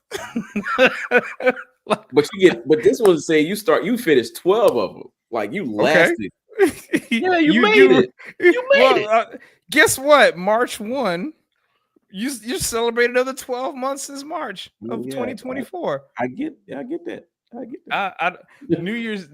But this one say you finished 12 of them. Like you lasted. Okay. Yeah, you made it. You made it. Guess what? March 1. You celebrate another 12 months since March of 2024. I get that. New Year's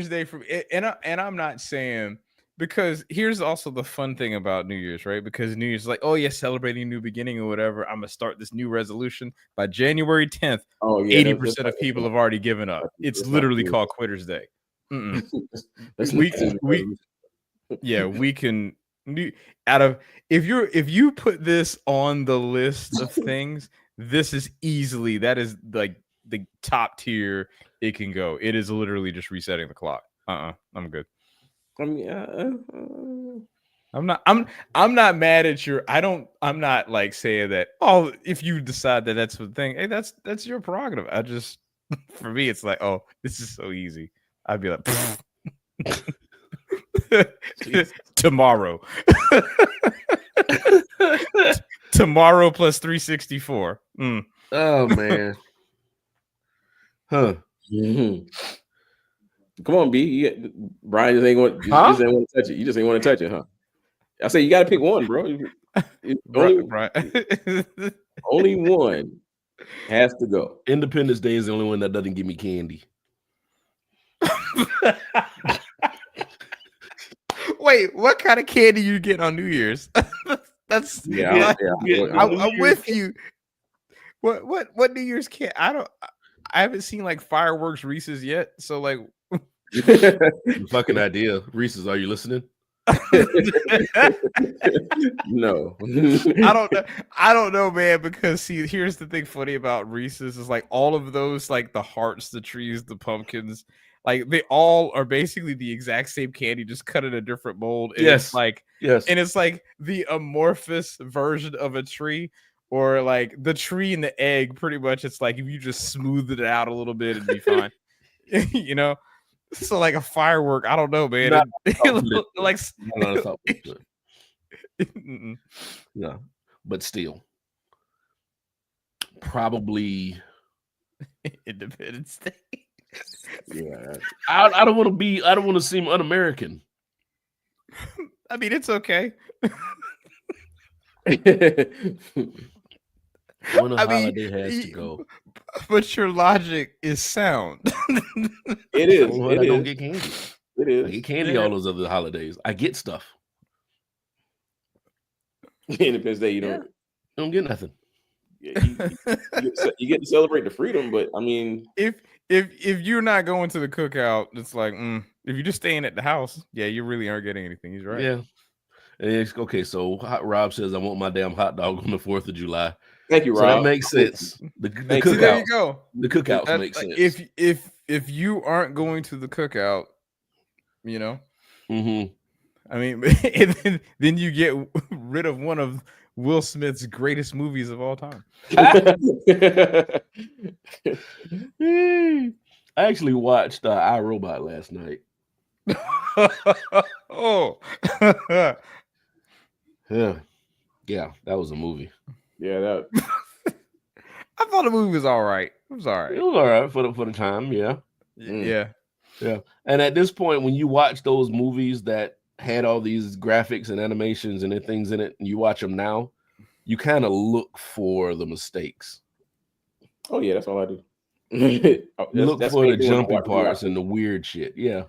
Day and I'm not saying, because here's also the fun thing about New Year's, right? Because New Year's is like, oh yeah, celebrating a new beginning or whatever. I'm gonna start this new resolution by January 10th. 80% of people have already given up. It's literally called Quitter's Day. We can if you put this on the list of things, this is easily, that is like the top tier it can go. It is literally just resetting the clock. I'm good. I mean, I'm not mad at I'm not like saying that, oh, if you decide that that's the thing, hey, that's your prerogative. For me, it's like, oh, this is so easy. I'd be like, tomorrow. Tomorrow plus 364. Oh man. Huh. Mm-hmm. Come on, B. Brian just ain't want to touch it. You just ain't want to touch it, huh? I say you got to pick one, bro. Only one has to go. Independence Day is the only one that doesn't give me candy. Wait, what kind of candy you get on New Year's? That's I'm with you. What New Year's candy? I haven't seen like fireworks Reese's yet. So like, fucking idea, Reese's. Are you listening? No. I don't know, man, because see, here's the thing funny about Reese's is like all of those, like the hearts, the trees, the pumpkins, like they all are basically the exact same candy, just cut in a different mold. And yes. It's like, yes. And it's like the amorphous version of a tree, or like the tree and the egg, pretty much. It's like if you just smooth it out a little bit, it'd be fine. You know? So like a firework, I don't know, man. No, but still, probably Independence Day. Yeah, I don't want to seem un-American. I mean, it's okay. When a holiday has to go. But your logic is sound. It is. I don't get candy. It is. I get candy all those other holidays. I get stuff. Independence Day, you don't get nothing. Yeah, you get to celebrate the freedom, but I mean, if you're not going to the cookout, it's like if you're just staying at the house, yeah, you really aren't getting anything. He's right. Yeah. And it's okay. So Rob says, "I want my damn hot dog on the 4th of July." Thank you, Rob. So that makes sense. The cookout. There you go. The cookouts make sense. If you aren't going to the cookout, you know, I mean, then you get rid of one of Will Smith's greatest movies of all time. I actually watched iRobot last night. Oh, yeah, that was a movie. Yeah, I thought the movie was all right. It was all right. It was all right for the time. Yeah. Yeah. And at this point, when you watch those movies that had all these graphics and animations and things in it, and you watch them now, you kind of look for the mistakes. Oh yeah, that's all I do. Look for the jumpy parts and the weird shit. Yeah.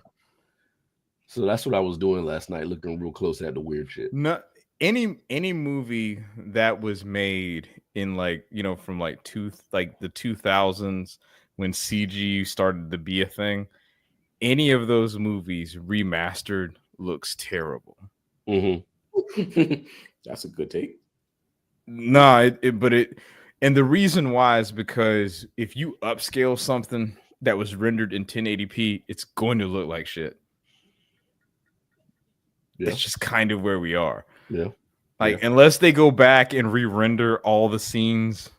So that's what I was doing last night, looking real close at the weird shit. No, any movie that was made in from the 2000s when CG started to be a thing, any of those movies remastered looks terrible. That's a good take. No, and the reason why is because if you upscale something that was rendered in 1080p, it's going to look like shit. Yeah. It's just kind of where we are. Yeah. Unless they go back and re-render all the scenes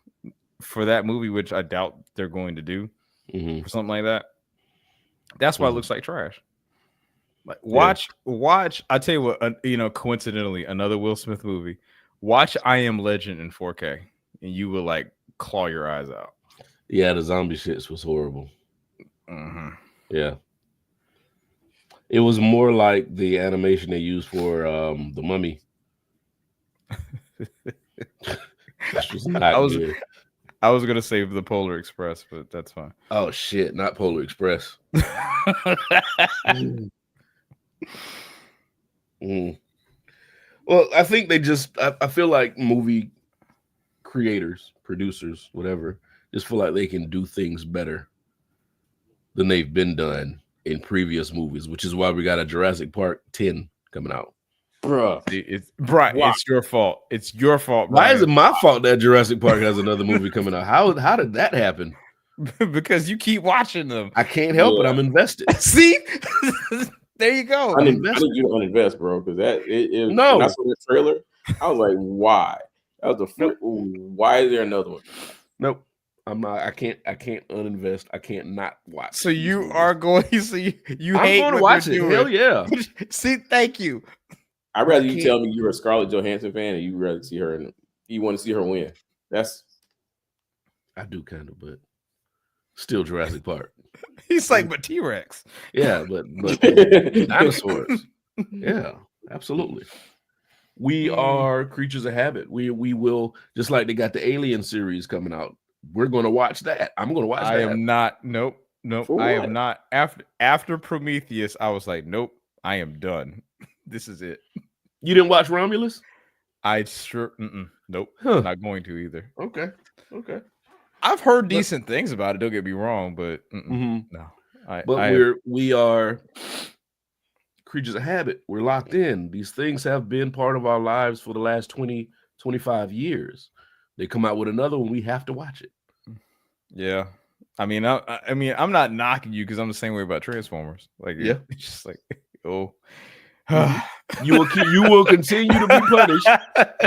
for that movie, which I doubt they're going to do, or something like that. That's why it looks like trash. Like watch. I tell you what, coincidentally, another Will Smith movie. Watch I Am Legend in 4K, and you will claw your eyes out. Yeah, the zombie shits was horrible. Yeah. It was more like the animation they used for the Mummy. I was gonna say the Polar Express, but that's fine. Oh shit, not Polar Express. Well, I think they just I feel like movie creators, producers, whatever, just feel like they can do things better than they've been done in previous movies, which is why we got a Jurassic Park 10 coming out. Bruh. It's your fault. It's your fault. Why is it my fault that Jurassic Park has another movie coming out? How did that happen? Because you keep watching them. I can't help it. I'm invested. See? There you go. I need you to uninvest, bro, because when I saw the trailer, I was like, why? That was the first. Why is there another one? Nope. I'm not. I can't uninvest. I can't not watch. So you are going. So you I'm hate going to watch it. Hell yeah. See, thank you. I'd rather you tell me you're a Scarlett Johansson fan and you rather see her and you want to see her win. I do kind of, but still Jurassic Park. He's like, but T-Rex. Yeah, but dinosaurs. Yeah, absolutely. We are creatures of habit. We will, just like they got the Alien series coming out. We're going to watch that. I'm going to watch that. I am not. Nope. I am not. After Prometheus, I was like, nope. I am done. This is it. You didn't watch Romulus? I sure. Nope. Huh. Not going to either. Okay. I've heard decent things about it. Don't get me wrong, but no. We are creatures of habit. We're locked in. These things have been part of our lives for the last 20, 25 years. They come out with another one, we have to watch it. Yeah. I mean, I'm not knocking you because I'm the same way about Transformers. Like, yeah, it's just like, oh. You will continue to be punished.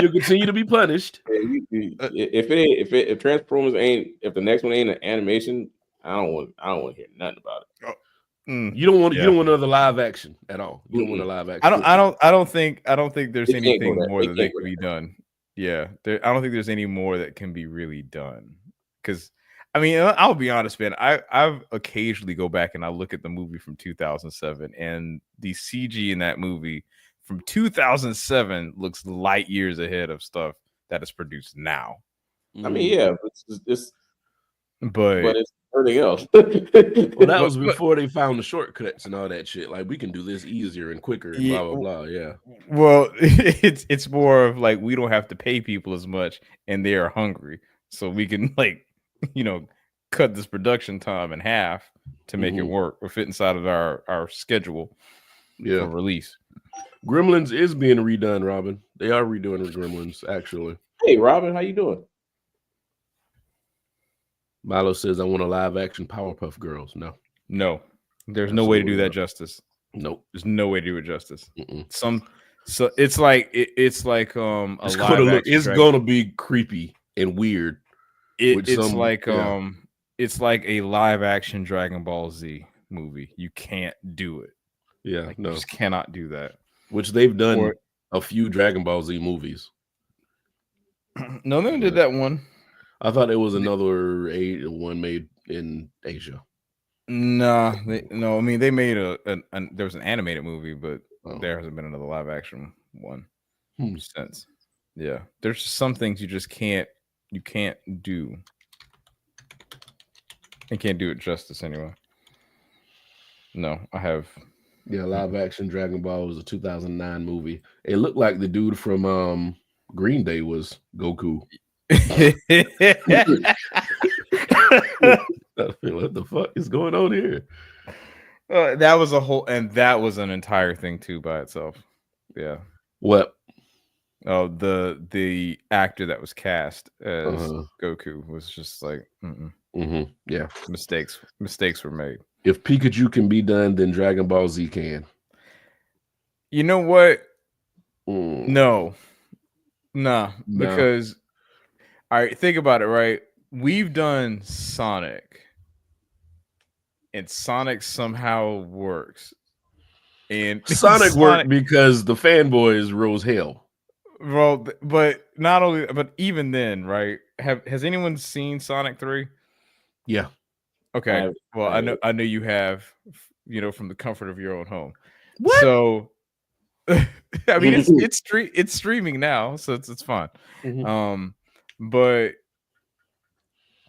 You'll continue to be punished. If Transformers if the next one ain't an animation, I don't want to hear nothing about it. You don't want another live action at all. You don't want a live action. I don't think there's anything more that can be done. Yeah, I don't think there's any more that can be really done. Because I mean, I'll be honest, man. I've occasionally go back and I look at the movie from 2007, and the CG in that movie from 2007 looks light years ahead of stuff that is produced now. I mean, yeah, but it's everything else. Well, that was before they found the shortcuts and all that shit. Like, we can do this easier and quicker and blah blah blah. Yeah. Well, it's more of like we don't have to pay people as much, and they are hungry, so we can cut this production time in half to make it work or fit inside of our schedule for release. Gremlins is being redone, Robin. They are redoing the Gremlins, actually. Hey, Robin, how you doing? Milo says, I want a live action Powerpuff Girls. No. There's no way to do that justice. Nope. There's no way to do it justice. So it's like it's gonna be creepy and weird. It's like a live action Dragon Ball Z movie. You can't do it. Yeah, you just cannot do that. Which they've done a few Dragon Ball Z movies. No, they did that one. I thought it was another one made in Asia. Nah, I mean they made there was an animated movie, but there hasn't been another live action one since. Yeah, there's some things you just can't do. I can't do it justice anyway. No, I have. Yeah, live action Dragon Ball was a 2009 movie. It looked like the dude from Green Day was Goku. What the fuck is going on here? That was an entire thing too by itself. Yeah. What? Oh, the actor that was cast as Goku was just like, yeah, mistakes were made. If Pikachu can be done, then Dragon Ball Z can. You know what? No. Because all right, think about it, right? We've done Sonic, and Sonic somehow works. And Sonic worked because the fanboys rose hell. Well, but even then, right? Has anyone seen Sonic 3? Yeah. Okay. Well, I know you have, from the comfort of your own home. What? So, I mean, it's streaming now, so it's fun. But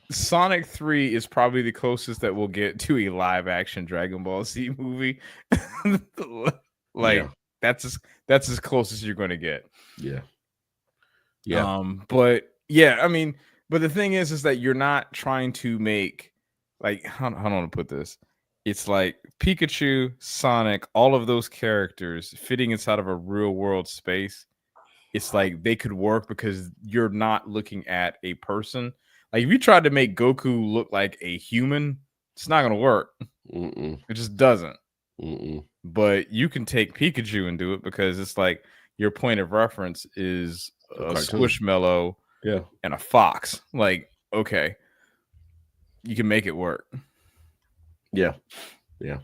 Sonic 3 is probably the closest that we'll get to a live action Dragon Ball Z movie. That's as close as you're going to get. Yeah. But yeah, I mean, but the thing is that you're not trying to make, like, how do I want to put this? It's like Pikachu, Sonic, all of those characters fitting inside of a real world space. It's like they could work because you're not looking at a person. Like if you tried to make Goku look like a human, it's not going to work. It just doesn't. But you can take Pikachu and do it because it's like your point of reference is a Squishmallow and a fox. Like, okay. you can make it work. Yeah. Yeah.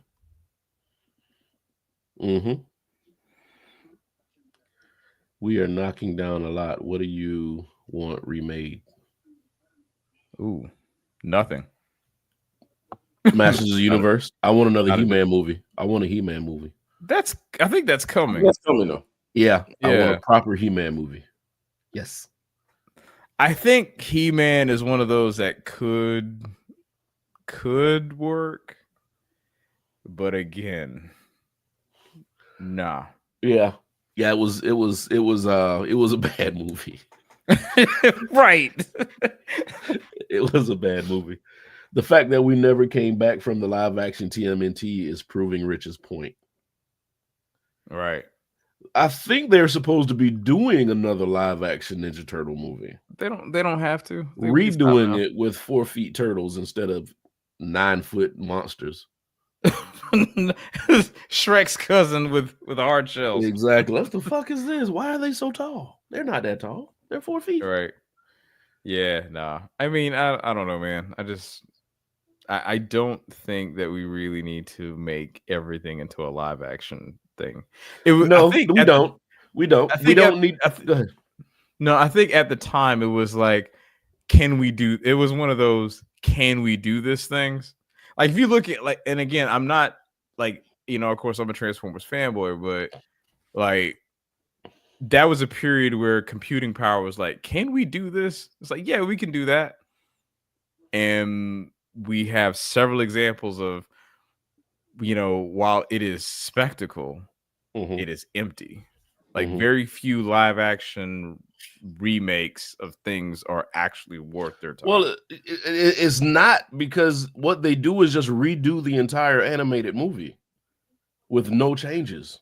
Mm-hmm. We are knocking down a lot. What do you want remade? Ooh, nothing. Masters of the Universe. I want another He-Man movie. I want a He-Man movie. I think that's coming. That's coming though. Yeah, I want a proper He-Man movie. Yes. I think He-Man is one of those that could work, but again, nah. Yeah. Yeah, it was a bad movie. Right. It was a bad movie. The fact that we never came back from the live action TMNT is proving Rich's point. Right. I think they're supposed to be doing another live action Ninja Turtle movie. They don't have to. Redoing it with 4 feet turtles instead of 9 foot monsters. Shrek's cousin with hard shells. Exactly. What the fuck is this? Why are they so tall? They're not that tall. They're 4 feet. Right. Yeah, nah. I mean, I don't know, man. I don't think that we really need to make everything into a live action thing. We don't. We don't need. Go ahead. No, I think at the time it was like, can we do? It was one of those, can we do this things? Like if you look at like, and again, I'm not like, of course I'm a Transformers fanboy, but like that was a period where computing power was like, can we do this? It's like, yeah, we can do that. And we have several examples of, while it is spectacle, it is empty. Like very few live action remakes of things are actually worth their time. Well, it's not, because what they do is just redo the entire animated movie with no changes.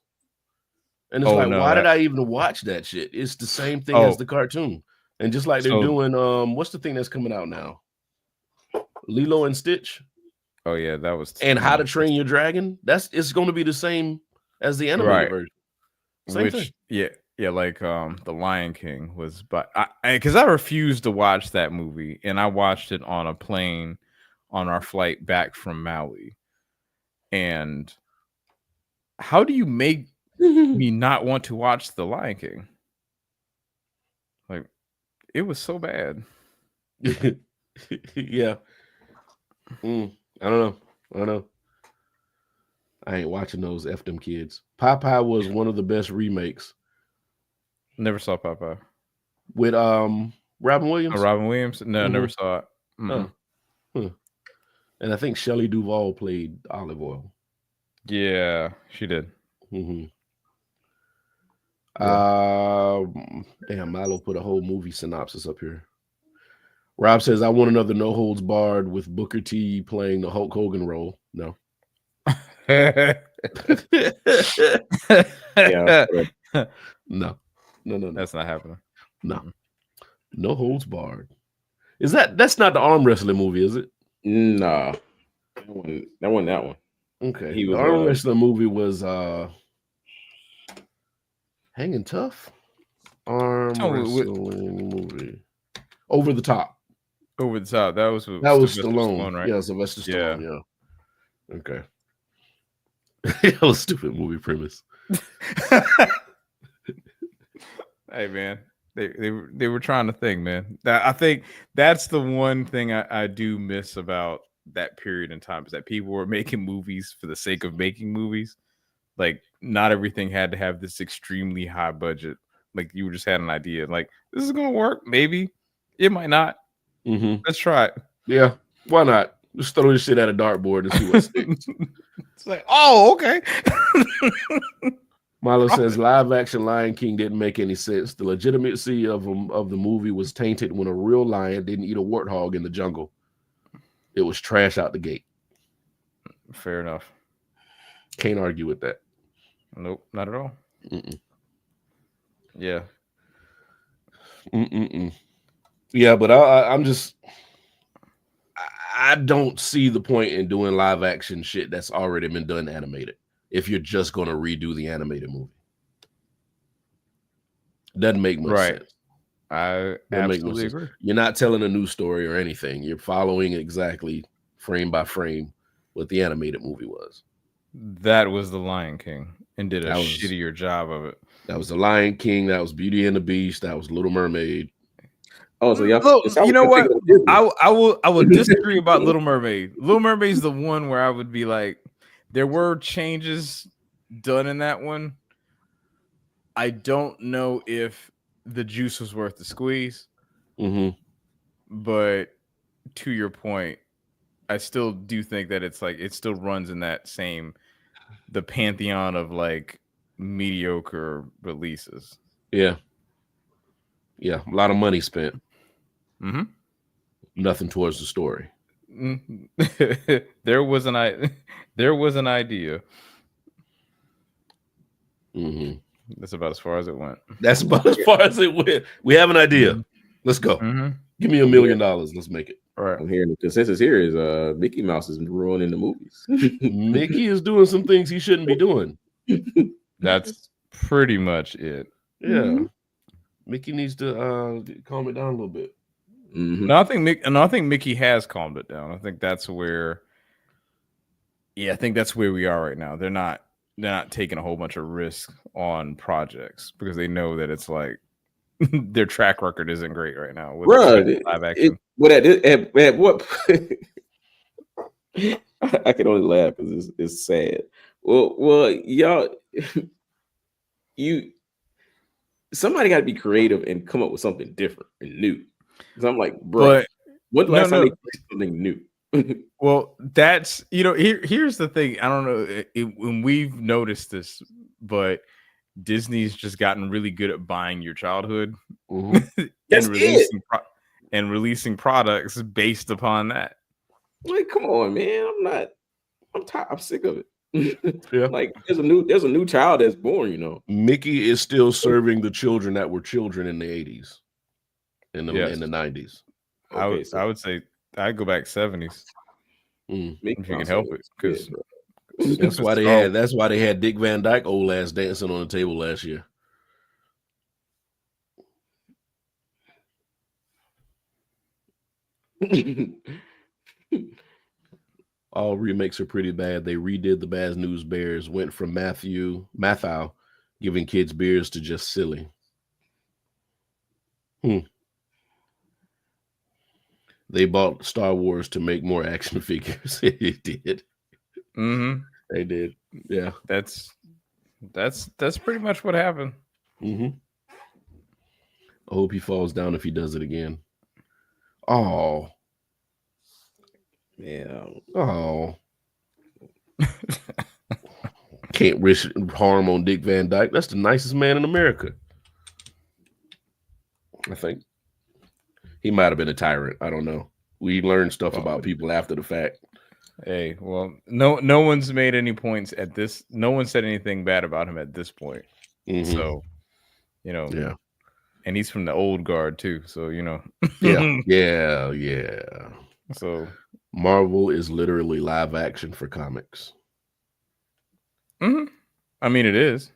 And it's why did I even watch that shit? It's the same thing as the cartoon. And just like they're doing, what's the thing that's coming out now? Lilo and Stitch. Oh yeah, that was. And How to Train Your Dragon. It's going to be the same as the animated version. Same thing. Yeah, like the Lion King was, but because I refused to watch that movie, and I watched it on a plane on our flight back from Maui. And how do you make me not want to watch the Lion King? Like, it was so bad. Yeah. I don't know. I ain't watching those. F them kids. Popeye was one of the best remakes. Never saw Popeye. With Robin Williams? Robin Williams? No, never saw it. And I think Shelley Duvall played Olive Oyl. Yeah, she did. Damn, Milo put a whole movie synopsis up here. Rob says, I want another No Holds Barred with Booker T playing the Hulk Hogan role. No. No. That's not happening. No. No Holds Barred. That's not the arm wrestling movie, is it? Nah. That wasn't that one. Okay. The arm wrestling movie was Hanging Tough. Arm wrestling movie. Over the Top. Over the Top. That was Stallone, right? Yeah, Sylvester Stallone. Yeah. Okay. That was a stupid movie premise. Hey man, they were trying to think, man. I think that's the one thing I do miss about that period in time, is that people were making movies for the sake of making movies. Like, not everything had to have this extremely high budget. Like, you just had an idea, like, this is gonna work. Maybe it might not. Let's try it. Yeah, why not? Just throw this shit at a dartboard and see what sticks. It's like, oh, okay. Milo says live action Lion King didn't make any sense. The legitimacy of the movie was tainted when a real lion didn't eat a warthog in the jungle. It was trash out the gate. Fair enough. Can't argue with that. Nope, not at all. Yeah. Yeah, but I'm just, I don't see the point in doing live action shit that's already been done animated if you're just going to redo the animated movie. Doesn't make much sense. I absolutely agree. You're not telling a new story or anything. You're following exactly frame by frame what the animated movie was. That was The Lion King and did a shittier job of it. That was The Lion King. That was Beauty and the Beast. That was Little Mermaid. Oh, so you know what? I will disagree about Little Mermaid. Little Mermaid's the one where I would be like, there were changes done in that one. I don't know if the juice was worth the squeeze. But to your point, I still do think that it's like it still runs in that same the pantheon of like mediocre releases. Yeah, a lot of money spent. Nothing towards the story. There was an idea. That's about as far as it went. That's about as far as it went. We have an idea. Let's go. Give me $1 million. Let's make it. All right. I'm hearing the consensus here is Mickey Mouse is ruining the movies. Mickey is doing some things he shouldn't be doing. That's pretty much it. Yeah. Mickey needs to calm it down a little bit. No, I think Mickey has calmed it down. I think that's where we are right now. They're not taking a whole bunch of risks on projects because they know that it's like their track record isn't great right now with live action. At what I can only laugh because it's sad. Well, y'all, somebody got to be creative and come up with something different and new. Because I'm like, bro, what last time they did something new? Well, that's here's the thing. I don't know when we've noticed this, but Disney's just gotten really good at buying your childhood and releasing products based upon that. Like, come on, man! I'm tired. I'm sick of it. Yeah. Like, there's a new child that's born. Mickey is still serving the children that were children in the 80s, in the 90s. I would say I'd go back 70s. If you can help it, because that's why they had Dick Van Dyke old ass dancing on the table last year. All remakes are pretty bad. They redid the Bad News Bears, went from Matthew giving kids beers to just silly. They bought Star Wars to make more action figures. They did. They did. Yeah. That's pretty much what happened. I hope he falls down if he does it again. Oh. Yeah. Oh. Can't wish harm on Dick Van Dyke. That's the nicest man in America. I think. He might have been a tyrant. I don't know. We learned stuff about people after the fact. Hey, well, no one's made any points at this. No one said anything bad about him at this point. So, yeah. And he's from the old guard too. So, yeah. So Marvel is literally live action for comics. I mean, it is.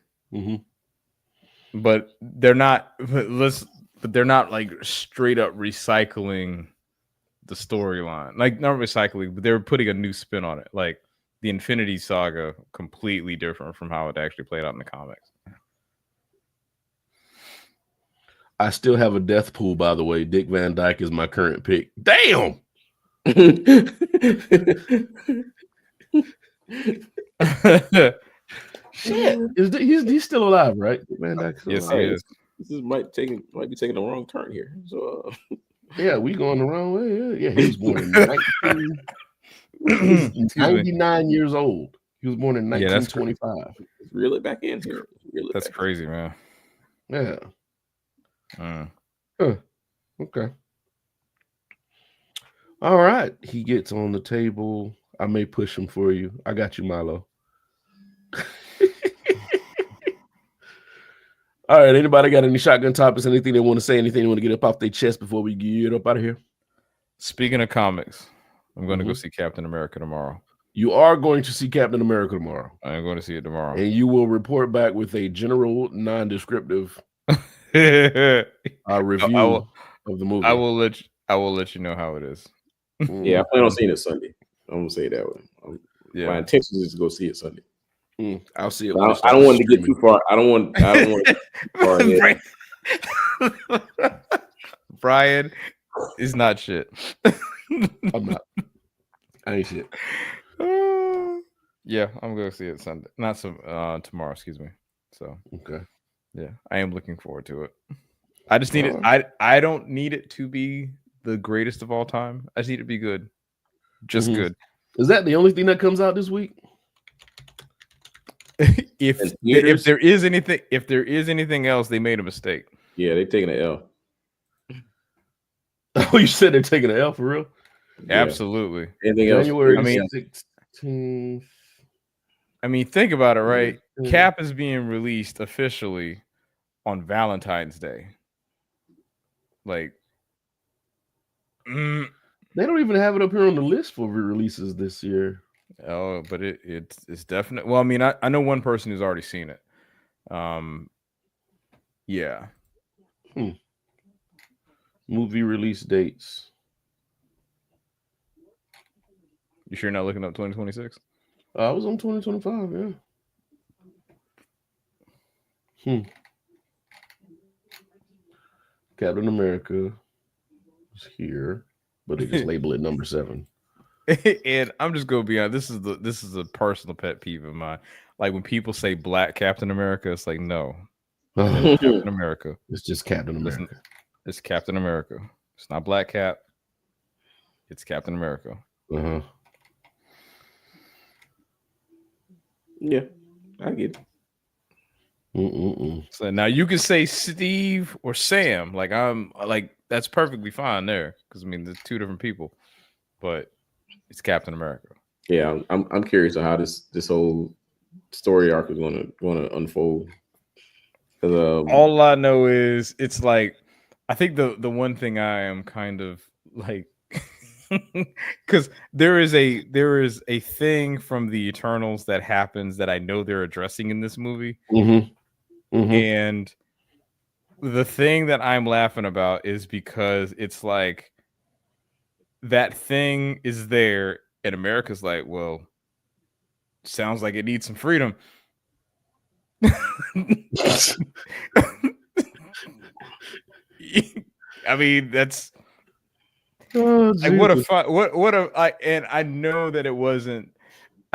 But they're not. But they're not like straight up recycling the storyline. Like, not recycling, but they're putting a new spin on it. Like the Infinity Saga, completely different from how it actually played out in the comics. I still have a death pool, by the way. Dick Van Dyke is my current pick. Damn. Shit. He's still alive, right? Dick Van Dyke. Yes, he is. This might be taking the wrong turn here. So yeah, we going the wrong way. Yeah, he was born in 99 years old. He was born in 1925. Reel it back in here. That's crazy, man. Yeah. Okay. All right. He gets on the table. I may push him for you. I got you, Milo. All right. Anybody got any shotgun topics? Anything they want to say? Anything they want to get up off their chest before we get up out of here? Speaking of comics, I'm going to go see Captain America tomorrow. You are going to see Captain America tomorrow. I am going to see it tomorrow. And you will report back with a general, non-descriptive Our review of the movie. I will let you know how it is. Yeah, I plan on seeing it Sunday. I'm gonna say that way. My intention is to go see it Sunday. I'll see it. I don't want to get too far. I don't want to get too far ahead. Brian is not shit. I'm not. I ain't shit. Yeah, I'm gonna see it Sunday. Not tomorrow, excuse me. So okay. Yeah, I am looking forward to it. I just need it. I don't need it to be the greatest of all time. I just need it to be good. Just good. Is that the only thing that comes out this week? if there is anything else, they made a mistake. Yeah, they're taking an L. Oh, you said they're taking an L for real? Yeah. Absolutely. Anything else? January 16th. I mean, think about it, right? Cap is being released officially on Valentine's Day. Like, they don't even have it up here on the list for releases this year. Oh, but it's definite. Well, I mean, I know one person who's already seen it. Yeah. Movie release dates. You sure you're not looking up 2026? I was on 2025, yeah. Captain America is here, but they just label it number 7. And I'm just gonna be honest. This is a personal pet peeve of mine. Like when people say Black Captain America, it's like no, Captain America. It's just Captain America. It's Captain America. It's not Black Cap. It's Captain America. Yeah, I get it. So now you can say Steve or Sam. Like that's perfectly fine there because I mean there's two different people, but it's Captain America. Yeah, I'm curious on how this whole story arc is gonna unfold. All I know is it's like I think the one thing I am kind of like because there is a thing from the Eternals that happens that I know they're addressing in this movie. And the thing that I'm laughing about is because it's like that thing is there and America's like, well, sounds like it needs some freedom. I mean, that's like and I know that it wasn't.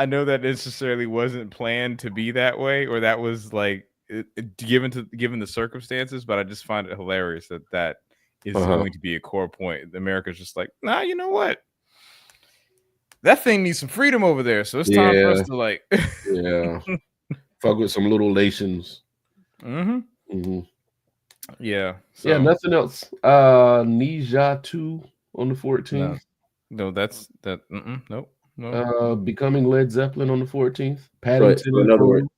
I know that necessarily wasn't planned to be that way, or that was like given the circumstances. But I just find it hilarious that is going to be a core point. America's just like, nah, you know what? That thing needs some freedom over there, so it's time for us to like, fuck with some little nations. Yeah. So. Yeah. Nothing else. Ninja 2 on the 14th. No, that's that. Nope. Becoming Led Zeppelin on the 14th. Paddington. In other words,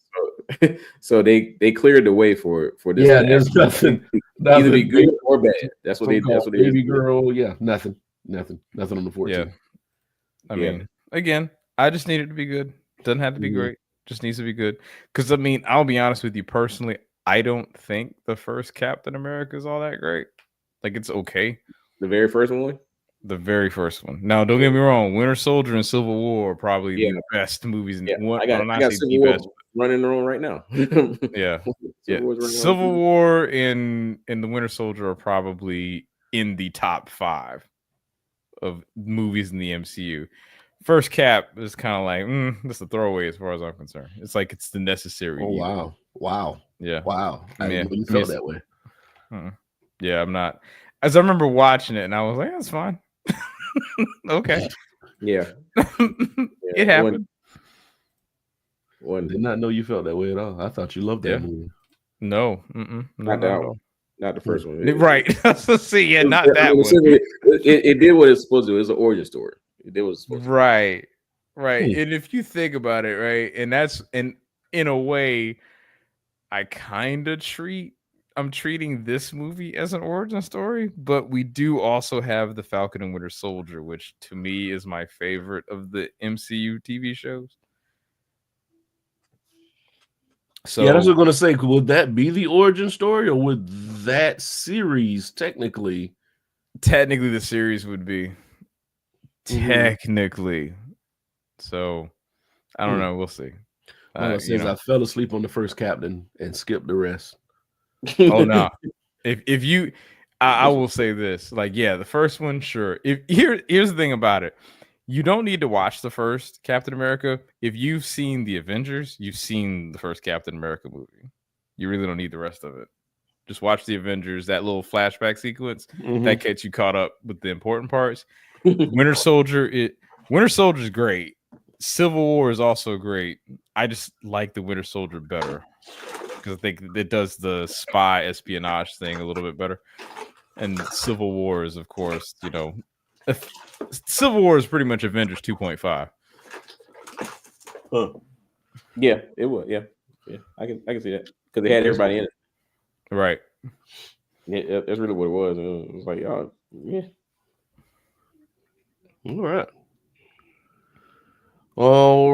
so they cleared the way for this. Yeah, there's nothing. Either be good or bad. That's what they. Baby Girl. Yeah, nothing on the 14th. Yeah. I mean, again, I just need it to be good. Doesn't have to be great. Just needs to be good. Because I mean, I'll be honest with you personally. I don't think the first Captain America is all that great. Like it's okay. The very first one. The very first one. Now, don't get me wrong. Winter Soldier and Civil War are probably the best movies. I got Civil War running around right now. Civil War and the Winter Soldier are probably in the top 5 of movies in the MCU. First Cap is kind of like, that's a throwaway as far as I'm concerned. It's like it's the necessary. Oh, wow. Wow. Yeah. Wow. I didn't feel that way. Yeah, I'm not. As I remember watching it, and I was like, that's fine. Okay. Yeah. It happened. Did not know you felt that way at all. I thought you loved that movie. No. Not that one. Not the first one. Right. See, not that one. It did what it's supposed to do. It's an origin story. It did what it's supposed to do. Right. And if you think about it, right, and that's in a way, I'm treating this movie as an origin story, but we do also have the Falcon and Winter Soldier, which to me is my favorite of the MCU TV shows. So yeah, that's what I'm gonna say. Would that be the origin story, or would that series technically the series would be technically? So I don't know. We'll see. All it says, I fell asleep on the first captain and skipped the rest. Oh no! If you, I will say this. Like, yeah, the first one, sure. Here's the thing about it. You don't need to watch the first Captain America. If you've seen the Avengers, you've seen the first Captain America movie. You really don't need the rest of it. Just watch the Avengers, that little flashback sequence that gets you caught up with the important parts. Winter Soldier is great. Civil War is also great. I just like the Winter Soldier better because I think it does the spy espionage thing a little bit better. And Civil War is, of course, Civil War is pretty much Avengers 2.5. Yeah, it would. Yeah, I can see that because they had everybody in it. Right. Yeah, that's really what it was. It was like, oh, yeah. All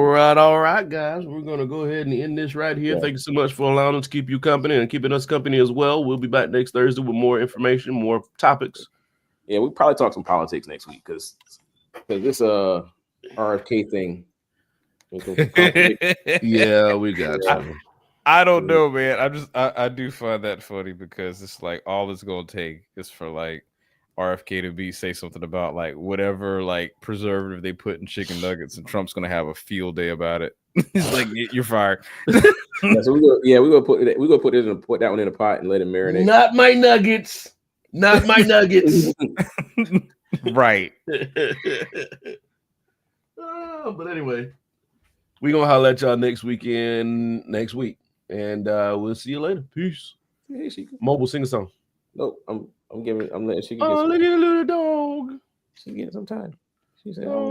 right, guys. We're gonna go ahead and end this right here. Thank you so much for allowing us to keep you company and keeping us company as well. We'll be back next Thursday with more information, more topics. Yeah, we'll probably talk some politics next week because this RFK thing. Yeah, we got you. I don't know, man. I do find that funny because it's like all it's gonna take is for like RFK to say something about like whatever like preservative they put in chicken nuggets, and Trump's gonna have a field day about it. He's like, you're fired. So we're gonna put that one in a pot and let it marinate. Not my nuggets. Not my nuggets. Right. But anyway, we're gonna holler at y'all next week. And we'll see you later. Peace. Hey, Sheikah. Mobile, sing a song. Nope, I'm letting Sheikah get look at the little dog. She's getting some time. She said,